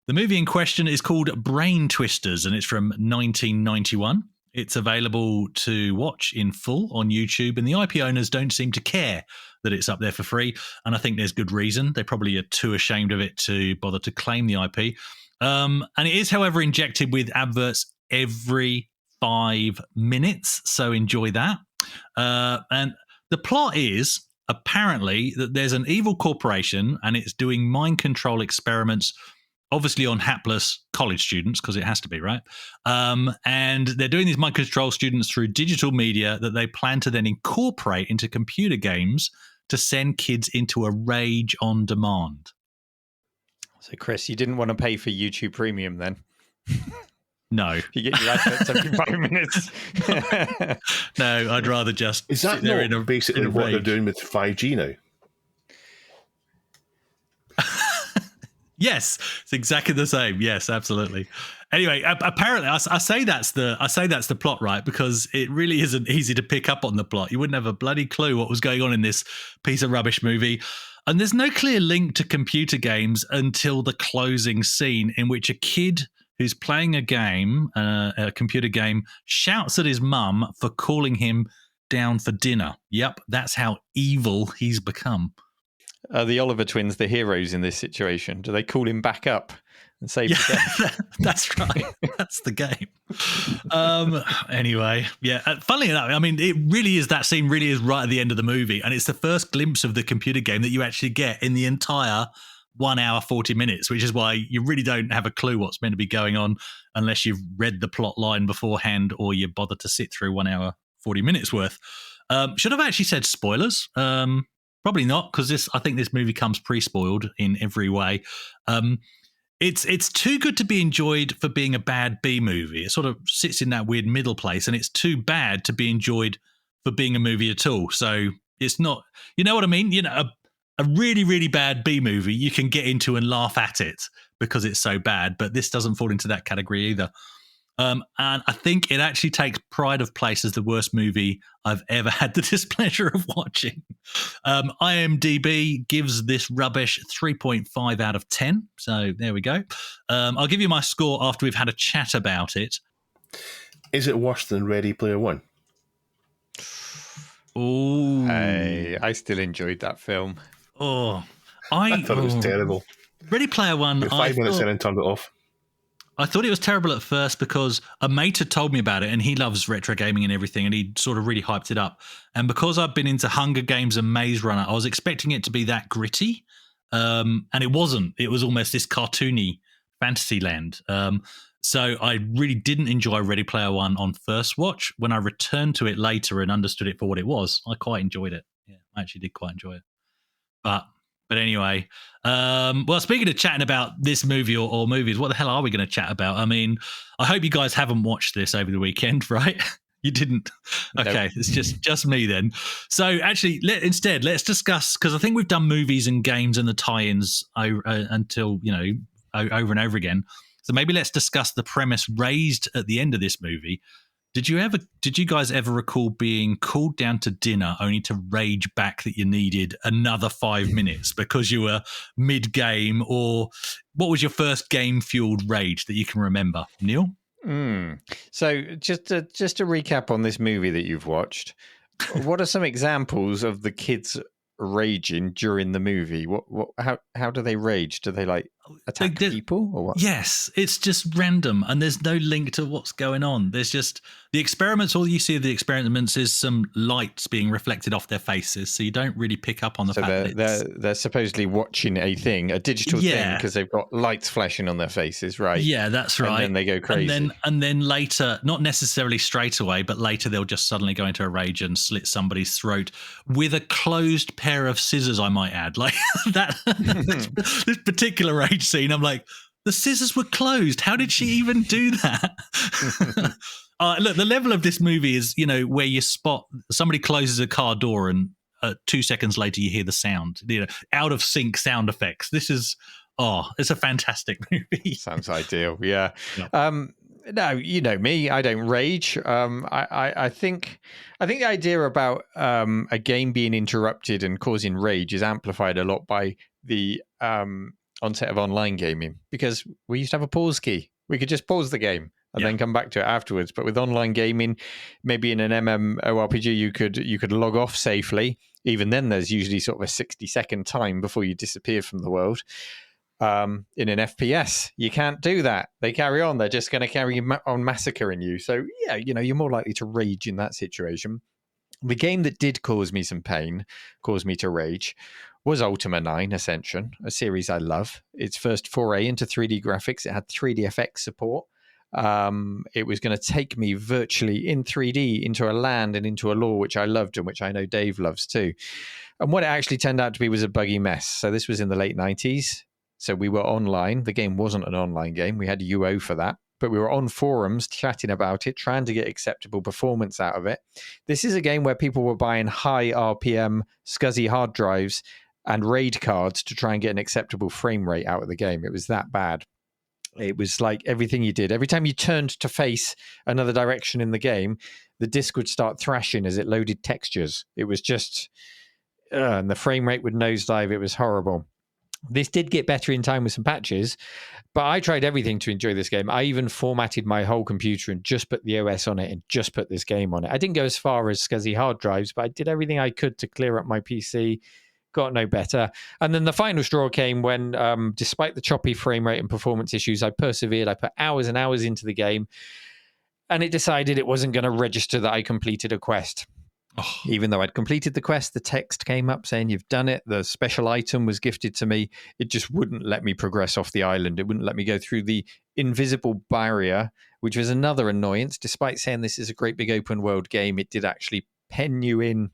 The movie in question is called Brain Twisters, and it's from 1991. It's available to watch in full on YouTube, and the IP owners don't seem to care that it's up there for free, and I think there's good reason. They probably are too ashamed of it to bother to claim the IP. And it is, however, injected with adverts every 5 minutes, so enjoy that. And the plot is apparently that there's an evil corporation and it's doing mind control experiments, obviously on hapless college students, because it has to be, right? And they're doing these mind control students through digital media that they plan to then incorporate into computer games to send kids into a rage on demand. So, Chris, you didn't want to pay for YouTube Premium then? No. You get your adverts every 5 minutes. No, I'd rather just Is that not basically what they're doing with 5G now? Yes, it's exactly the same. Yes, absolutely. Anyway, apparently, I say that's the plot, right? Because it really isn't easy to pick up on the plot. You wouldn't have a bloody clue what was going on in this piece of rubbish movie. And there's no clear link to computer games until the closing scene, in which a kid who's playing a game, a computer game, shouts at his mum for calling him down for dinner. Yep, that's how evil he's become. Are the Oliver twins the heroes in this situation? Do they call him back up and save the day? That's right. That's the game. Anyway, yeah. Funnily enough, I mean, it really is, that scene really is right at the end of the movie, and it's the first glimpse of the computer game that you actually get in the entire 1 hour, 40 minutes, which is why you really don't have a clue what's meant to be going on unless you've read the plot line beforehand or you bother to sit through 1 hour, 40 minutes worth. Should have actually said spoilers. Probably not, because I think this movie comes pre-spoiled in every way. It's too good to be enjoyed for being a bad B movie. It sort of sits in that weird middle place, and it's too bad to be enjoyed for being a movie at all. So it's not, you know what I mean? You know, a really, really bad B movie, you can get into and laugh at it because it's so bad, but this doesn't fall into that category either. And I think it actually takes pride of place as the worst movie I've ever had the displeasure of watching. IMDb gives this rubbish 3.5 out of 10. So there we go. I'll give you my score after we've had a chat about it. Is it worse than Ready Player One? Oh, I still enjoyed that film. Oh, I thought it was terrible. Ready Player One. 5 minutes in and turned it off. I thought it was terrible at first because a mate had told me about it, and he loves retro gaming and everything, and he sort of really hyped it up. And because I've been into Hunger Games and Maze Runner, I was expecting it to be that gritty, and it wasn't. It was almost this cartoony fantasy land. So I really didn't enjoy Ready Player One on first watch. When I returned to it later and understood it for what it was, I quite enjoyed it. Yeah, I actually did quite enjoy it. But anyway, well, speaking of chatting about this movie or movies, what the hell are we going to chat about? I mean, I hope you guys haven't watched this over the weekend, right? You didn't. Okay, Nope. it's just me then. So actually, let's discuss, because I think we've done movies and games and the tie-ins until over and over again. So maybe let's discuss the premise raised at the end of this movie. Did you guys ever recall being called down to dinner only to rage back that you needed another 5 minutes because you were mid-game? Or what was your first game-fueled rage that you can remember, Neil? So just to recap on this movie that you've watched, what are some examples of the kids raging during the movie? How do they rage? Do they like attack people or what? Yes, it's just random and there's no link to what's going on. There's just the experiments. All you see of the experiments is some lights being reflected off their faces, so you don't really pick up on the fact that they're supposedly watching a digital thing, because they've got lights flashing on their faces, right? Yeah, that's right. And then they go crazy. And then later, not necessarily straight away, but later they'll just suddenly go into a rage and slit somebody's throat with a closed pair of scissors, I might add. Like that this particular rage scene, I'm like, the scissors were closed. How did she even do that? Look, the level of this movie is, where you spot somebody closes a car door and 2 seconds later you hear the sound, out of sync sound effects. This is, it's a fantastic movie. Sounds ideal. Yeah. Yep. No, you know me, I don't rage. I think the idea about a game being interrupted and causing rage is amplified a lot by the onset of online gaming, because we used to have a pause key. We could just pause the game and then come back to it afterwards. But with online gaming, maybe in an MMORPG, you could log off safely. Even then, there's usually sort of a 60-second time before you disappear from the world. In an FPS, you can't do that. They carry on. They're just going to carry on massacring you. So yeah, you're more likely to rage in that situation. The game that did cause me some pain, caused me to rage, was Ultima 9 Ascension, a series I love. Its first foray into 3D graphics. It had 3DFX support. It was going to take me virtually in 3D into a land and into a lore which I loved and which I know Dave loves too. And what it actually turned out to be was a buggy mess. So this was in the late 90s. So we were online. The game wasn't an online game. We had UO for that. But we were on forums chatting about it, trying to get acceptable performance out of it. This is a game where people were buying high RPM, SCSI hard drives and RAID cards to try and get an acceptable frame rate out of the game. It was that bad. It was like everything you did. Every time you turned to face another direction in the game, the disc would start thrashing as it loaded textures. It was just, and the frame rate would nosedive. It was horrible. This did get better in time with some patches, but I tried everything to enjoy this game. I even formatted my whole computer and just put the OS on it and just put this game on it. I didn't go as far as SCSI hard drives, but I did everything I could to clear up my PC. Got no better. And then the final straw came when, despite the choppy frame rate and performance issues, I persevered. I put hours and hours into the game, and it decided it wasn't going to register that I completed a quest. Oh. Even though I'd completed the quest, the text came up saying you've done it. The special item was gifted to me. It just wouldn't let me progress off the island. It wouldn't let me go through the invisible barrier, which was another annoyance. Despite saying this is a great big open world game, it did actually pen you in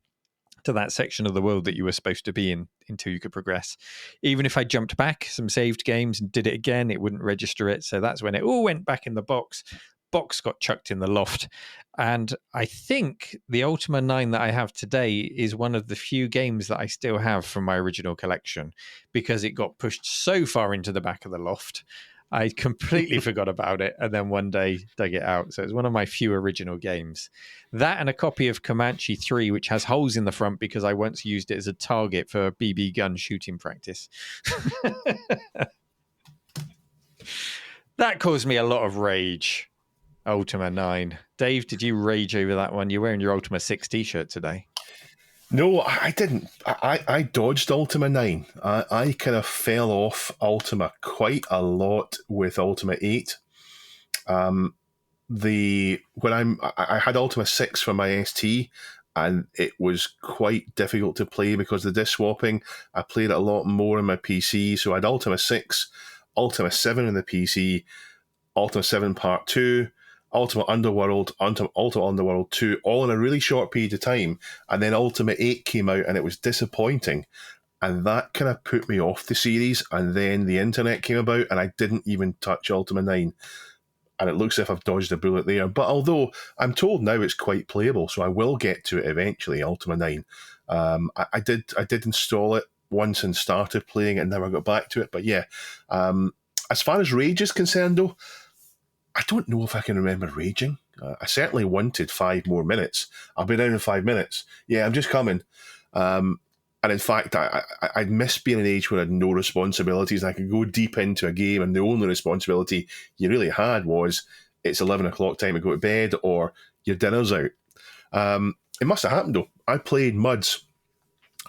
to that section of the world that you were supposed to be in until you could progress. Even if I jumped back some saved games and did it again, it wouldn't register it. So that's when it all went back in the box. Box got chucked in the loft. And I think the Ultima 9 that I have today is one of the few games that I still have from my original collection, because it got pushed so far into the back of the loft. I completely forgot about it, and then one day dug it out. So it's one of my few original games. That and a copy of Comanche 3, which has holes in the front because I once used it as a target for BB gun shooting practice. That caused me a lot of rage. Ultima 9. Dave, did you rage over that one? You're wearing your Ultima 6 t-shirt today. No, I didn't. I dodged Ultima 9. I kind of fell off Ultima quite a lot with Ultima 8. I had Ultima 6 for my ST, and it was quite difficult to play because of the disc swapping. I played it a lot more on my PC, so I had Ultima 6, Ultima 7 on the PC, Ultima 7 Part 2, Ultima Underworld, Ultima Underworld 2, all in a really short period of time. And then Ultima 8 came out and it was disappointing. And that kind of put me off the series. And then the internet came about and I didn't even touch Ultima 9. and it looks as if I've dodged a bullet there. But although I'm told now it's quite playable, so I will get to it eventually, Ultima 9. I did install it once and started playing it and never got back to it. But yeah, as far as Rage is concerned, though, I don't know if I can remember raging. I certainly wanted 5 more minutes. I'll be down in 5 minutes. Yeah, I'm just coming. And in fact, I'd miss being an age where I had no responsibilities. I could go deep into a game and the only responsibility you really had was it's 11 o'clock time to go to bed or your dinner's out. It must have happened though. I played MUDs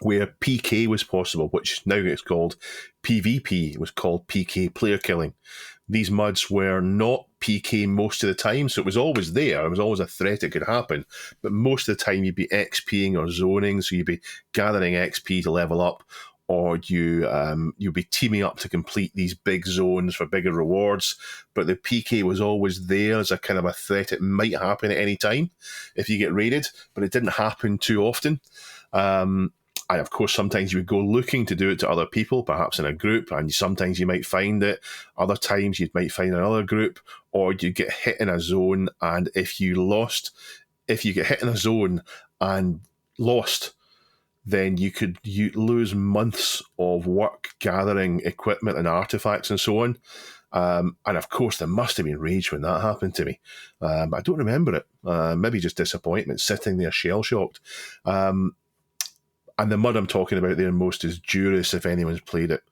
where PK was possible, which now it's called PvP. It was called PK player killing. These MUDs were not PK most of the time, so it was always there. It was always a threat it could happen. But most of the time, you'd be XPing or zoning, so you'd be gathering XP to level up, or you'd be teaming up to complete these big zones for bigger rewards. But the PK was always there as a kind of a threat. It might happen at any time if you get raided, but it didn't happen too often. And of course, sometimes you would go looking to do it to other people, perhaps in a group, and sometimes you might find it. Other times you might find another group, or you get hit in a zone, and if you get hit in a zone and lost, then you lose months of work gathering equipment and artifacts and so on. And of course, there must have been rage when that happened to me. I don't remember it. Maybe just disappointment, sitting there shell-shocked. And the MUD I'm talking about there most is Duris, if anyone's played it.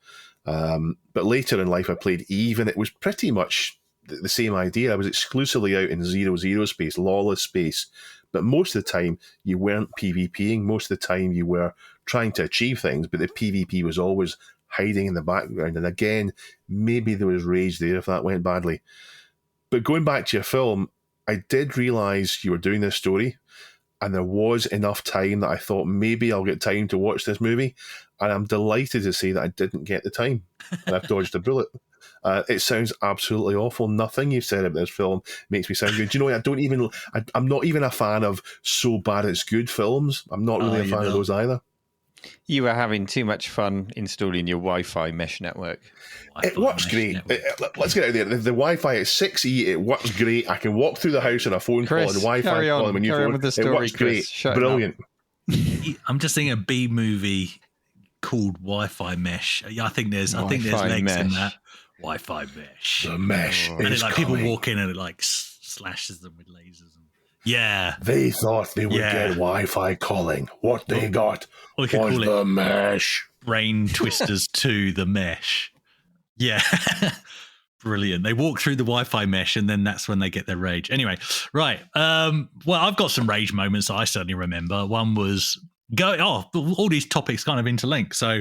But later in life, I played Eve, and it was pretty much the same idea. I was exclusively out in 0-0 space, lawless space. But most of the time, you weren't PvPing. Most of the time, you were trying to achieve things, but the PvP was always hiding in the background. And again, maybe there was rage there if that went badly. But going back to your film, I did realise you were doing this story, and there was enough time that I thought maybe I'll get time to watch this movie. And I'm delighted to say that I didn't get the time. And I've dodged a bullet. It sounds absolutely awful. Nothing you've said about this film makes me sound good. Do you know what? I'm not even a fan of so bad it's good films. I'm not really a fan of those either. You were having too much fun installing your Wi-Fi mesh network. It works great. Let's get out there. The Wi-Fi at 6E, it works great. I can walk through the house on a phone call and Wi-Fi call on a new phone. It works great. Brilliant. I'm just thinking a B movie called Wi-Fi mesh. I think there's legs in that. Wi-Fi mesh. The mesh. And it's like people walk in and it like slashes them with lasers. Yeah. They thought they would get Wi-Fi calling. What they got was the mesh. Brain Twisters 2, the mesh. Yeah. Brilliant. They walk through the Wi-Fi mesh and then that's when they get their rage. Anyway, right. Well, I've got some rage moments that I certainly remember. One was all these topics kind of interlink. So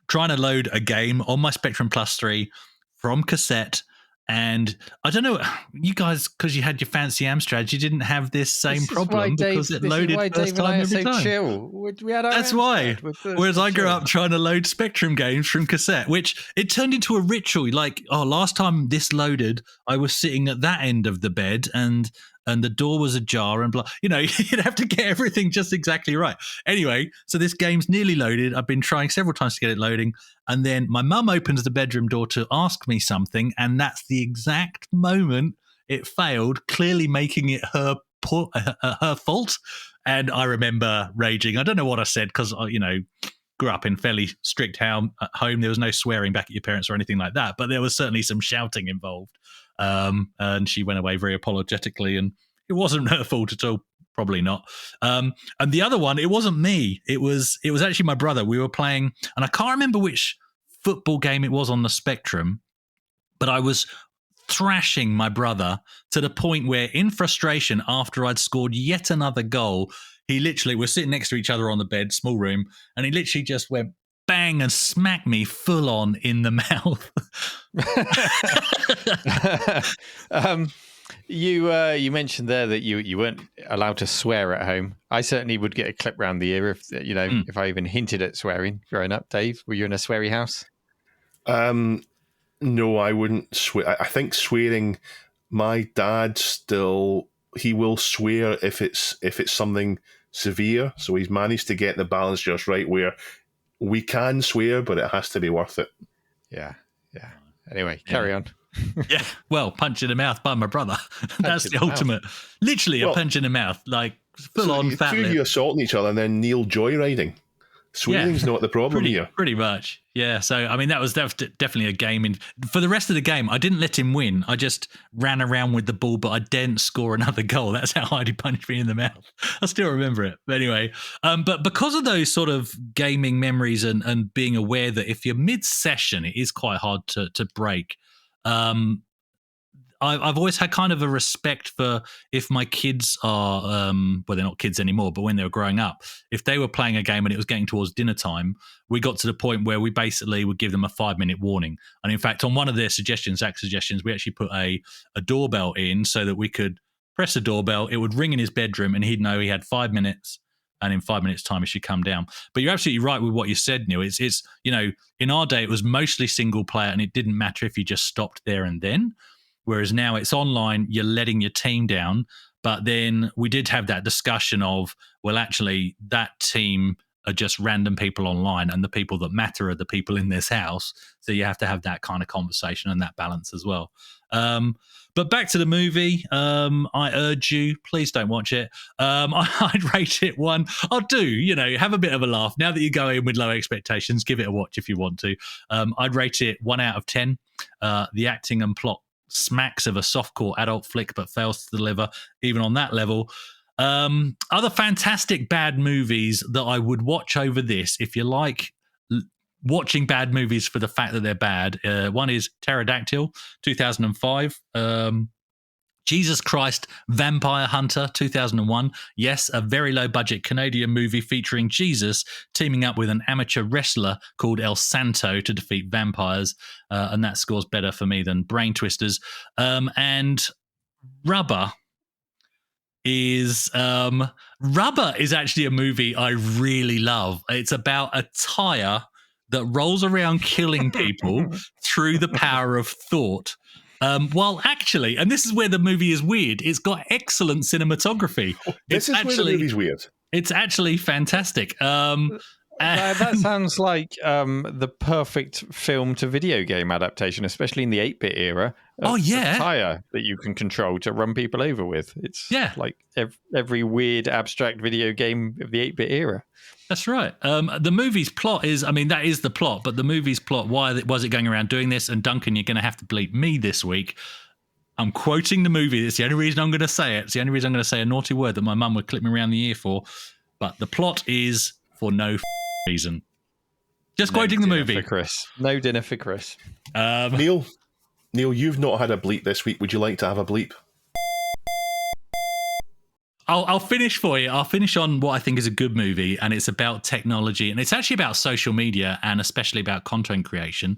trying to load a game on my Spectrum Plus 3 from cassette. And I don't know, you guys, because you had your fancy Amstrad, you didn't have this same problem because it loaded first time every time. Chill. We had our That's why. Whereas I grew up trying to load Spectrum games from cassette, which it turned into a ritual. Like, last time this loaded, I was sitting at that end of the bed and the door was ajar and blah. You know, you'd have to get everything just exactly right. Anyway, so this game's nearly loaded. I've been trying several times to get it loading. And then my mum opens the bedroom door to ask me something. And that's the exact moment it failed, clearly making it her fault. And I remember raging. I don't know what I said because, grew up in fairly strict home. There was no swearing back at your parents or anything like that. But there was certainly some shouting involved. And she went away very apologetically, and it wasn't her fault at all. Probably not. And the other one, it wasn't me. It was actually my brother. We were playing, and I can't remember which football game it was on the Spectrum, but I was thrashing my brother to the point where, in frustration, after I'd scored yet another goal, we're sitting next to each other on the bed, small room, and he literally just went bang and smacked me full on in the mouth. You mentioned there that you weren't allowed to swear at home. I certainly would get a clip round the ear if I even hinted at swearing growing up. Dave, were you in a sweary house? No, I wouldn't swear. I think swearing, my dad he will swear if it's something severe. So he's managed to get the balance just right where we can swear, but it has to be worth it. Yeah. Anyway, carry on. Yeah, well, punch in the mouth by my brother. That's the ultimate. Literally a punch in the mouth, like full on fat lip. Two of you assaulting each other and then Neil joyriding. Swearing's not the problem here. Pretty much. Yeah. So, I mean, that was definitely a game. For the rest of the game, I didn't let him win. I just ran around with the ball, but I didn't score another goal. That's how hard he punched me in the mouth. I still remember it. But anyway, but because of those sort of gaming memories and being aware that if you're mid-session, it is quite hard to break. I've always had kind of a respect for if my kids are, well, they're not kids anymore, but when they were growing up, if they were playing a game and it was getting towards dinner time, we got to the point where we basically would give them a 5-minute warning. And in fact, on one of their suggestions, we actually put a doorbell in so that we could press the doorbell, it would ring in his bedroom, and he'd know he had 5 minutes. And in 5 minutes' time, he should come down. But you're absolutely right with what you said, Neil. It's in our day, it was mostly single player, and it didn't matter if you just stopped there and then. Whereas now it's online, you're letting your team down. But then we did have that discussion of, well, actually, that team are just random people online, and the people that matter are the people in this house. So you have to have that kind of conversation and that balance as well. But back to the movie, I urge you, please don't watch it. I'd rate it 1. I'll do, have a bit of a laugh. Now that you go in with low expectations, give it a watch if you want to. I'd rate it 1 out of 10. The acting and plot smacks of a softcore adult flick, but fails to deliver even on that level. Other fantastic bad movies that I would watch over this, if you like watching bad movies for the fact that they're bad. One is Pterodactyl, 2005. Jesus Christ, Vampire Hunter, 2001. Yes, a very low-budget Canadian movie featuring Jesus teaming up with an amateur wrestler called El Santo to defeat vampires, and that scores better for me than Brain Twisters. And Rubber is actually a movie I really love. It's about a tire that rolls around killing people through the power of thought. Well, actually, and this is where the movie is weird, it's got excellent cinematography. This is where the movie's weird. It's actually fantastic. That sounds like the perfect film to video game adaptation, especially in the 8-bit era. Oh, yeah. A tire that you can control to run people over with. It's like every weird abstract video game of the 8-bit era. That's right. The movie's plot is, that is the plot, but the movie's plot, why was it going around doing this? And Duncan, you're going to have to bleep me this week. I'm quoting the movie. It's the only reason I'm going to say it. It's the only reason I'm going to say a naughty word that my mum would clip me around the ear for. But the plot is for no reason. Just quoting the movie. For Chris. No dinner for Chris. Neil, you've not had a bleep this week. Would you like to have a bleep? I'll finish for you. I'll finish on what I think is a good movie, and it's about technology, and it's actually about social media, and especially about content creation.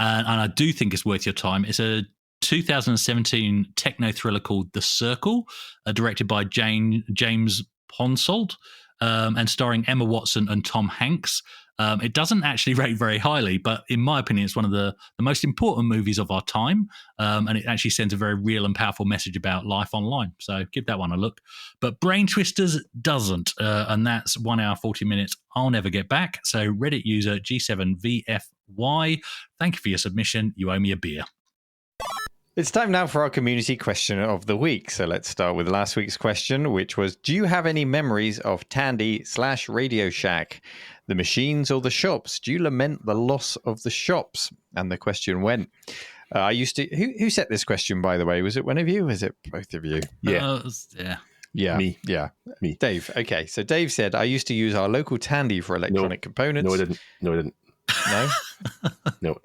And I do think it's worth your time. It's a 2017 techno thriller called The Circle, directed by James Ponsoldt, and starring Emma Watson and Tom Hanks. It doesn't actually rate very highly, but in my opinion, it's one of the most important movies of our time. And it actually sends a very real and powerful message about life online. So give that one a look. But Brain Twisters doesn't. And that's 1 hour, 40 minutes. I'll never get back. So Reddit user G7VFY, thank you for your submission. You owe me a beer. It's time now for our community question of the week. So let's start with last week's question, which was, do you have any memories of Tandy/Radio Shack? The machines or the shops? Do you lament the loss of the shops? And the question went, I used to... Who set this question, by the way? Was it one of you? Was it both of you? Yeah. Yeah. Me. Yeah. Me. Dave. Okay. So Dave said, I used to use our local Tandy for electronic components. No, I didn't. No? No,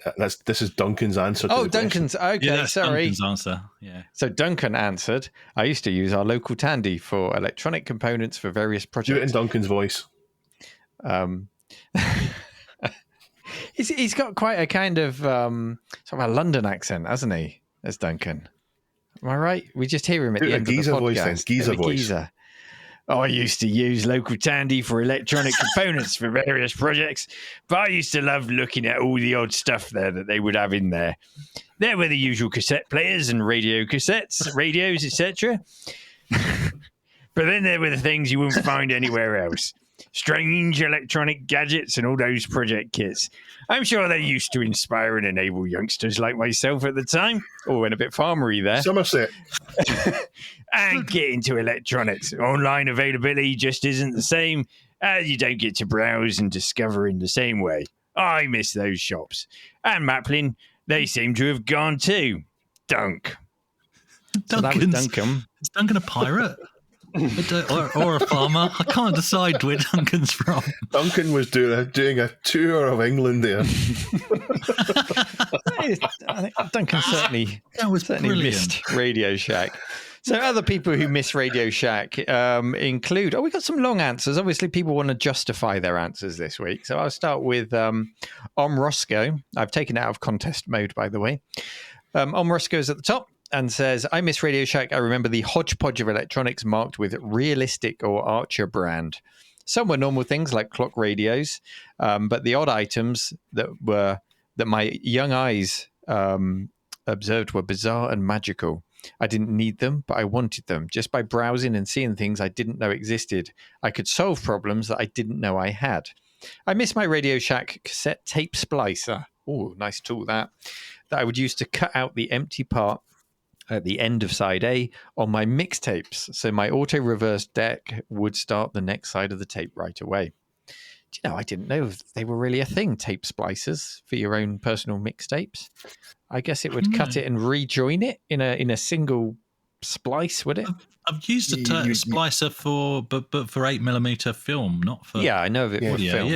this is Duncan's answer. Oh, Duncan's. Okay, yeah, that's sorry. Duncan's answer. Yeah. So Duncan answered, I used to use our local Tandy for electronic components for various projects. Do it in Duncan's voice. He's got quite a kind of sort of a London accent, hasn't he? As Duncan. Am I right? We just hear him at the end of the podcast. Voice, then. Geezer voice. Oh, I used to use local Tandy for electronic components for various projects, but I used to love looking at all the odd stuff there that they would have in there. There were the usual cassette players and radios, etc. But then there were the things you wouldn't find anywhere else. Strange electronic gadgets and all those project kits. I'm sure they used to inspire and enable youngsters like myself at the time. Oh, and a bit farmery there. Somerset. And get into electronics. Online availability just isn't the same, as you don't get to browse and discover in the same way. I miss those shops. And Maplin, they seem to have gone too. Dunk. So that was Duncan. Is Duncan a pirate? or a farmer? I can't decide where Duncan's from. Duncan was doing a tour of England there. I think Duncan certainly brilliant. missed Radio Shack. So other people who miss Radio Shack include... we got some long answers. Obviously, people want to justify their answers this week. So I'll start with Roscoe. I've taken it out of contest mode, by the way. Roscoe's at the top and says, I miss Radio Shack. I remember the hodgepodge of electronics marked with Realistic or Archer brand. Some were normal things like clock radios, but the odd items that my young eyes observed were bizarre and magical. I didn't need them, but I wanted them. Just by browsing and seeing things I didn't know existed, I could solve problems that I didn't know I had. I miss my Radio Shack cassette tape splicer. Oh, nice tool that I would use to cut out the empty part at the end of side A on my mixtapes, so my auto reverse deck would start the next side of the tape right away. Do you know, I didn't know they were really a thing, tape splicers for your own personal mixtapes. I guess it would cut it and rejoin it in a single splice, would it? I've used a splicer for 8mm film, not for... Yeah, I know of it for film.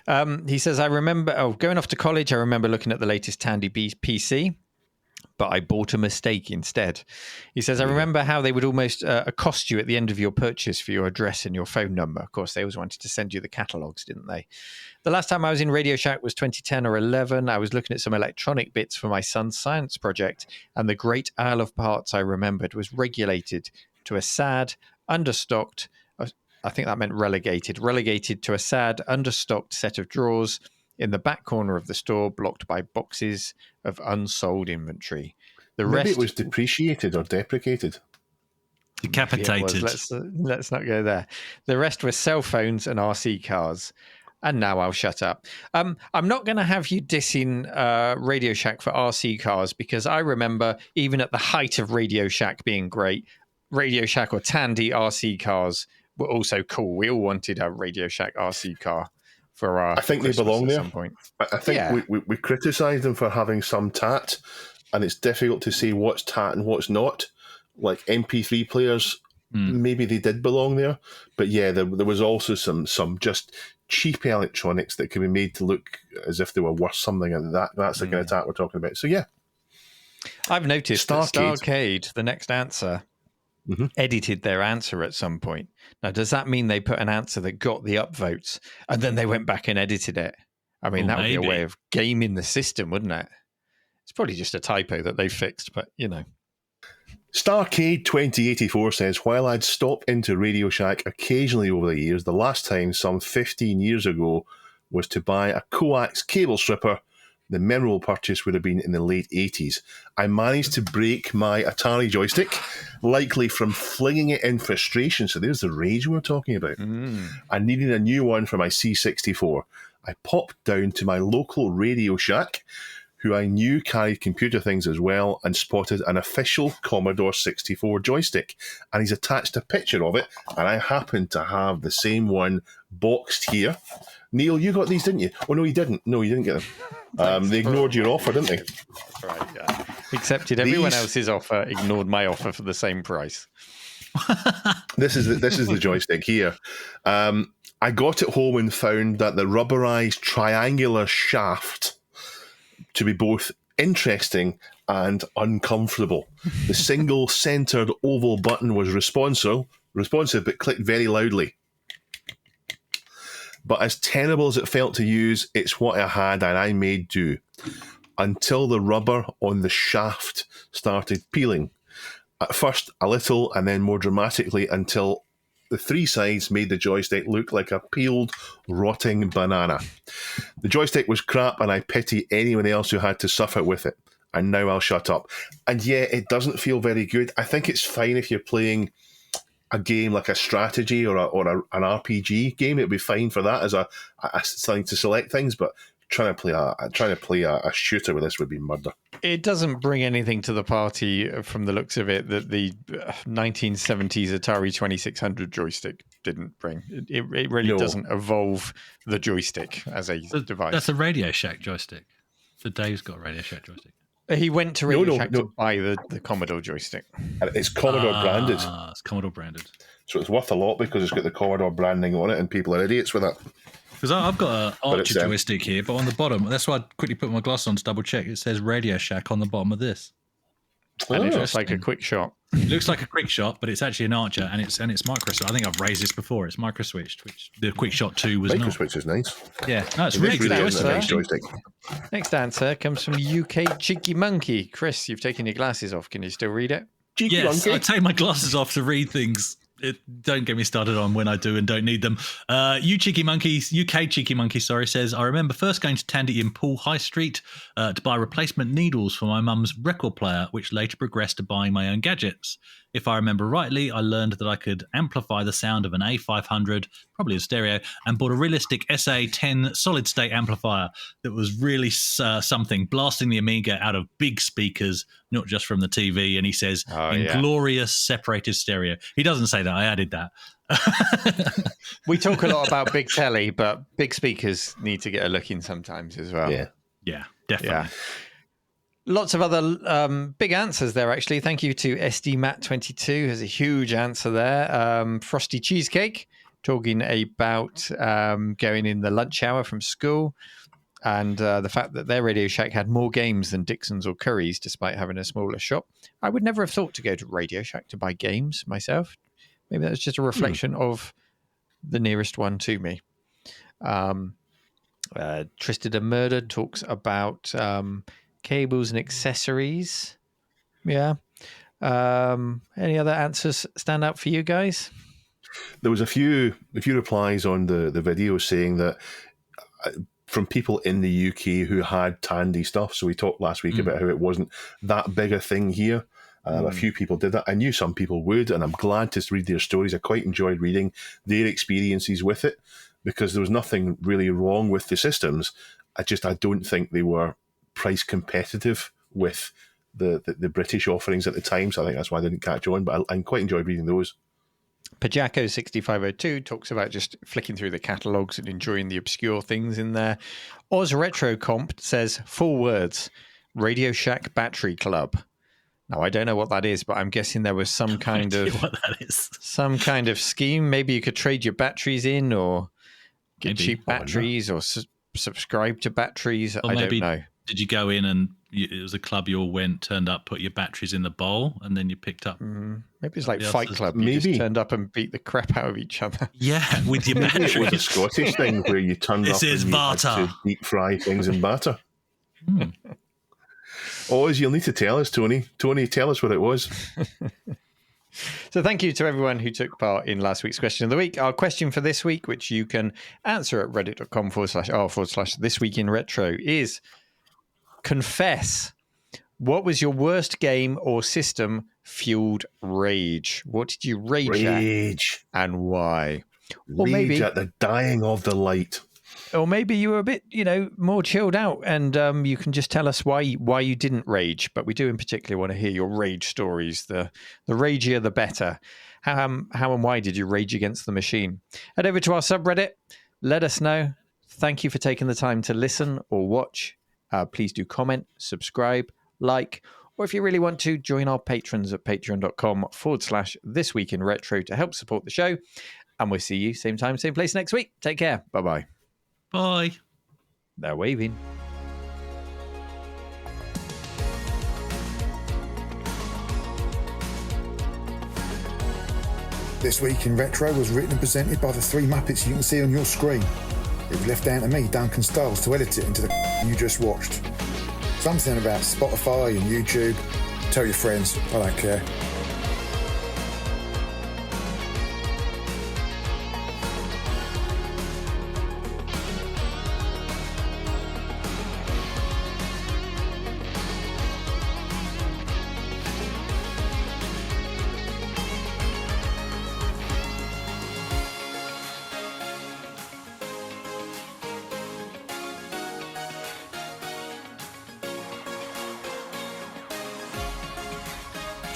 Yeah. He says, I remember going off to college, I remember looking at the latest Tandy PC, but I bought a mistake instead. He says, I remember how they would almost accost you at the end of your purchase for your address and your phone number. Of course, they always wanted to send you the catalogs, didn't they? The last time I was in Radio Shack was 2010 or 11. I was looking at some electronic bits for my son's science project, and the great Isle of Parts I remembered was regulated to a sad, understocked, I think that meant relegated to a sad, understocked set of drawers in the back corner of the store, blocked by boxes of unsold inventory. Maybe it was depreciated or deprecated. Decapitated. Let's not go there. The rest were cell phones and RC cars. And now I'll shut up. I'm not going to have you dissing Radio Shack for RC cars, because I remember even at the height of Radio Shack being great, Radio Shack or Tandy RC cars were also cool. We all wanted a Radio Shack RC car for our... I think Christmas they belong at there. some point. I think we criticised them for having some tat, and it's difficult to say what's tat and what's not. Like MP3 players, maybe they did belong there. But yeah, there was also some just cheap electronics that could be made to look as if they were worth something, and that's the kind of tat we're talking about. So yeah. I've noticed that Starcade, the next answer, edited their answer at some point. Now, does that mean they put an answer that got the upvotes and then they went back and edited it? I mean, that would be a way of gaming the system, wouldn't it? It's probably just a typo that they fixed, but you know. Starcade 2084 says, while I'd stop into Radio Shack occasionally over the years, the last time, some 15 years ago, was to buy a coax cable stripper. The memorable purchase would have been in the late 80s. I managed to break my Atari joystick, likely from flinging it in frustration. So there's the rage we were talking about. I needed a new one for my C64. I popped down to my local Radio Shack, who I knew carried computer things as well, and spotted an official Commodore 64 joystick. And he's attached a picture of it, and I happen to have the same one boxed here. Neil, you got these, didn't you? Oh, no, you didn't. No, you didn't get them. They ignored your offer, didn't they? That's right, yeah. Accepted everyone else's offer, ignored my offer for the same price. This is the joystick here. I got it home and found that the rubberized triangular shaft to be both interesting and uncomfortable. The single-centered oval button was responsive but clicked very loudly. But as terrible as it felt to use, it's what I had and I made do. Until the rubber on the shaft started peeling. At first a little and then more dramatically, until the three sides made the joystick look like a peeled, rotting banana. The joystick was crap, and I pity anyone else who had to suffer with it. And now I'll shut up. And yeah, it doesn't feel very good. I think it's fine if you're playing a game like a strategy or an RPG game, it'd be fine for that as a thing to select things. But trying to play a shooter with this would be murder. It doesn't bring anything to the party from the looks of it that the 1970s Atari 2600 joystick didn't bring. It really doesn't evolve the joystick as a device. That's a Radio Shack joystick. So Dave's got a Radio Shack joystick. He went to Radio Shack to buy the Commodore joystick. And it's Commodore branded. It's Commodore branded. So it's worth a lot because it's got the Commodore branding on it and people are idiots with it. Because I've got an Archer joystick here, but on the bottom, that's why I quickly put my glasses on to double check. It says Radio Shack on the bottom of this. And it looks like a quick shot. It looks like a quick shot, but it's actually an Archer, and it's micro. I think I've raised this before. It's micro switched, which the quick shot 2 was micro not. switch is nice. Yeah, no, it's really good joystick. Next answer comes from UK Cheeky Monkey. Chris, you've taken your glasses off. Can you still read it? Cheeky Monkey. I take my glasses off to read things. Don't get me started on when I do and don't need them. UK Cheeky Monkey, says, I remember first going to Tandy in Poole High Street to buy replacement needles for my mum's record player, which later progressed to buying my own gadgets. If I remember rightly, I learned that I could amplify the sound of an A500, probably a stereo, and bought a realistic SA10 solid-state amplifier that was really something, blasting the Amiga out of big speakers, not just from the TV. And he says, glorious separated stereo. He doesn't say that. I added that. We talk a lot about big telly, but big speakers need to get a look in sometimes as well. Yeah, definitely. Yeah. Lots of other big answers there, actually. Thank you to SDMat22. There's a huge answer there. Frosty Cheesecake, talking about going in the lunch hour from school and the fact that their Radio Shack had more games than Dixon's or Curry's, despite having a smaller shop. I would never have thought to go to Radio Shack to buy games myself. Maybe that's just a reflection of the nearest one to me. Tristed and Murder talks about cables and accessories. Yeah. Any other answers stand out for you guys? There was a few replies on the video saying that from people in the UK who had Tandy stuff. So we talked last week about how it wasn't that big a thing here. A few people did that. I knew some people would, and I'm glad to read their stories. I quite enjoyed reading their experiences with it because there was nothing really wrong with the systems. I don't think they were price competitive with the British offerings at the time, so I think that's why I didn't catch on, but I quite enjoyed reading those. Pajako6502 talks about just flicking through the catalogues and enjoying the obscure things in there. Oz Retro Comp says 4 words: Radio Shack Battery Club. Now, I don't know what that is, but I'm guessing there was some kind of scheme. Maybe you could trade your batteries in or get cheap batteries or subscribe to batteries. I don't know. Did you go in and it was a club you all went, turned up, put your batteries in the bowl, and then you picked up? Maybe it's like Fight Club. You just turned up and beat the crap out of each other. Yeah, with your batteries. It was a Scottish thing where you turned up and you had to deep fry things in batter. Oz, you'll need to tell us, Tony. Tony, tell us what it was. So thank you to everyone who took part in last week's question of the week. Our question for this week, which you can answer at reddit.com/r/thisweekinretro, is: confess, what was your worst game or system fueled rage? What did you rage at and why? Or maybe at the dying of the light. Or maybe you were a bit, more chilled out, and you can just tell us why you didn't rage. But we do in particular want to hear your rage stories. The ragier, the better. How and why did you rage against the machine? Head over to our subreddit. Let us know. Thank you for taking the time to listen or watch. Please do comment, subscribe, like, or if you really want to, join our patrons at patreon.com/thisweekinretro to help support the show. And we'll see you same time, same place next week. Take care. Bye-bye. Bye. They're waving. This Week in Retro was written and presented by the 3 Muppets you can see on your screen. It was left down to me, Duncan Styles, to edit it into the you just watched. Something about Spotify and YouTube. Tell your friends, I don't care.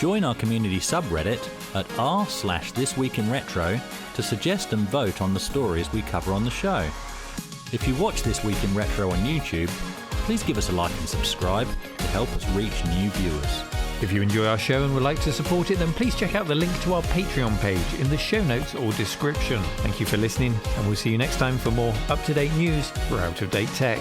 Join our community subreddit at r/thisweekinretro to suggest and vote on the stories we cover on the show. If you watch This Week in Retro on YouTube, please give us a like and subscribe to help us reach new viewers. If you enjoy our show and would like to support it, then please check out the link to our Patreon page in the show notes or description. Thank you for listening, and we'll see you next time for more up-to-date news for out-of-date tech.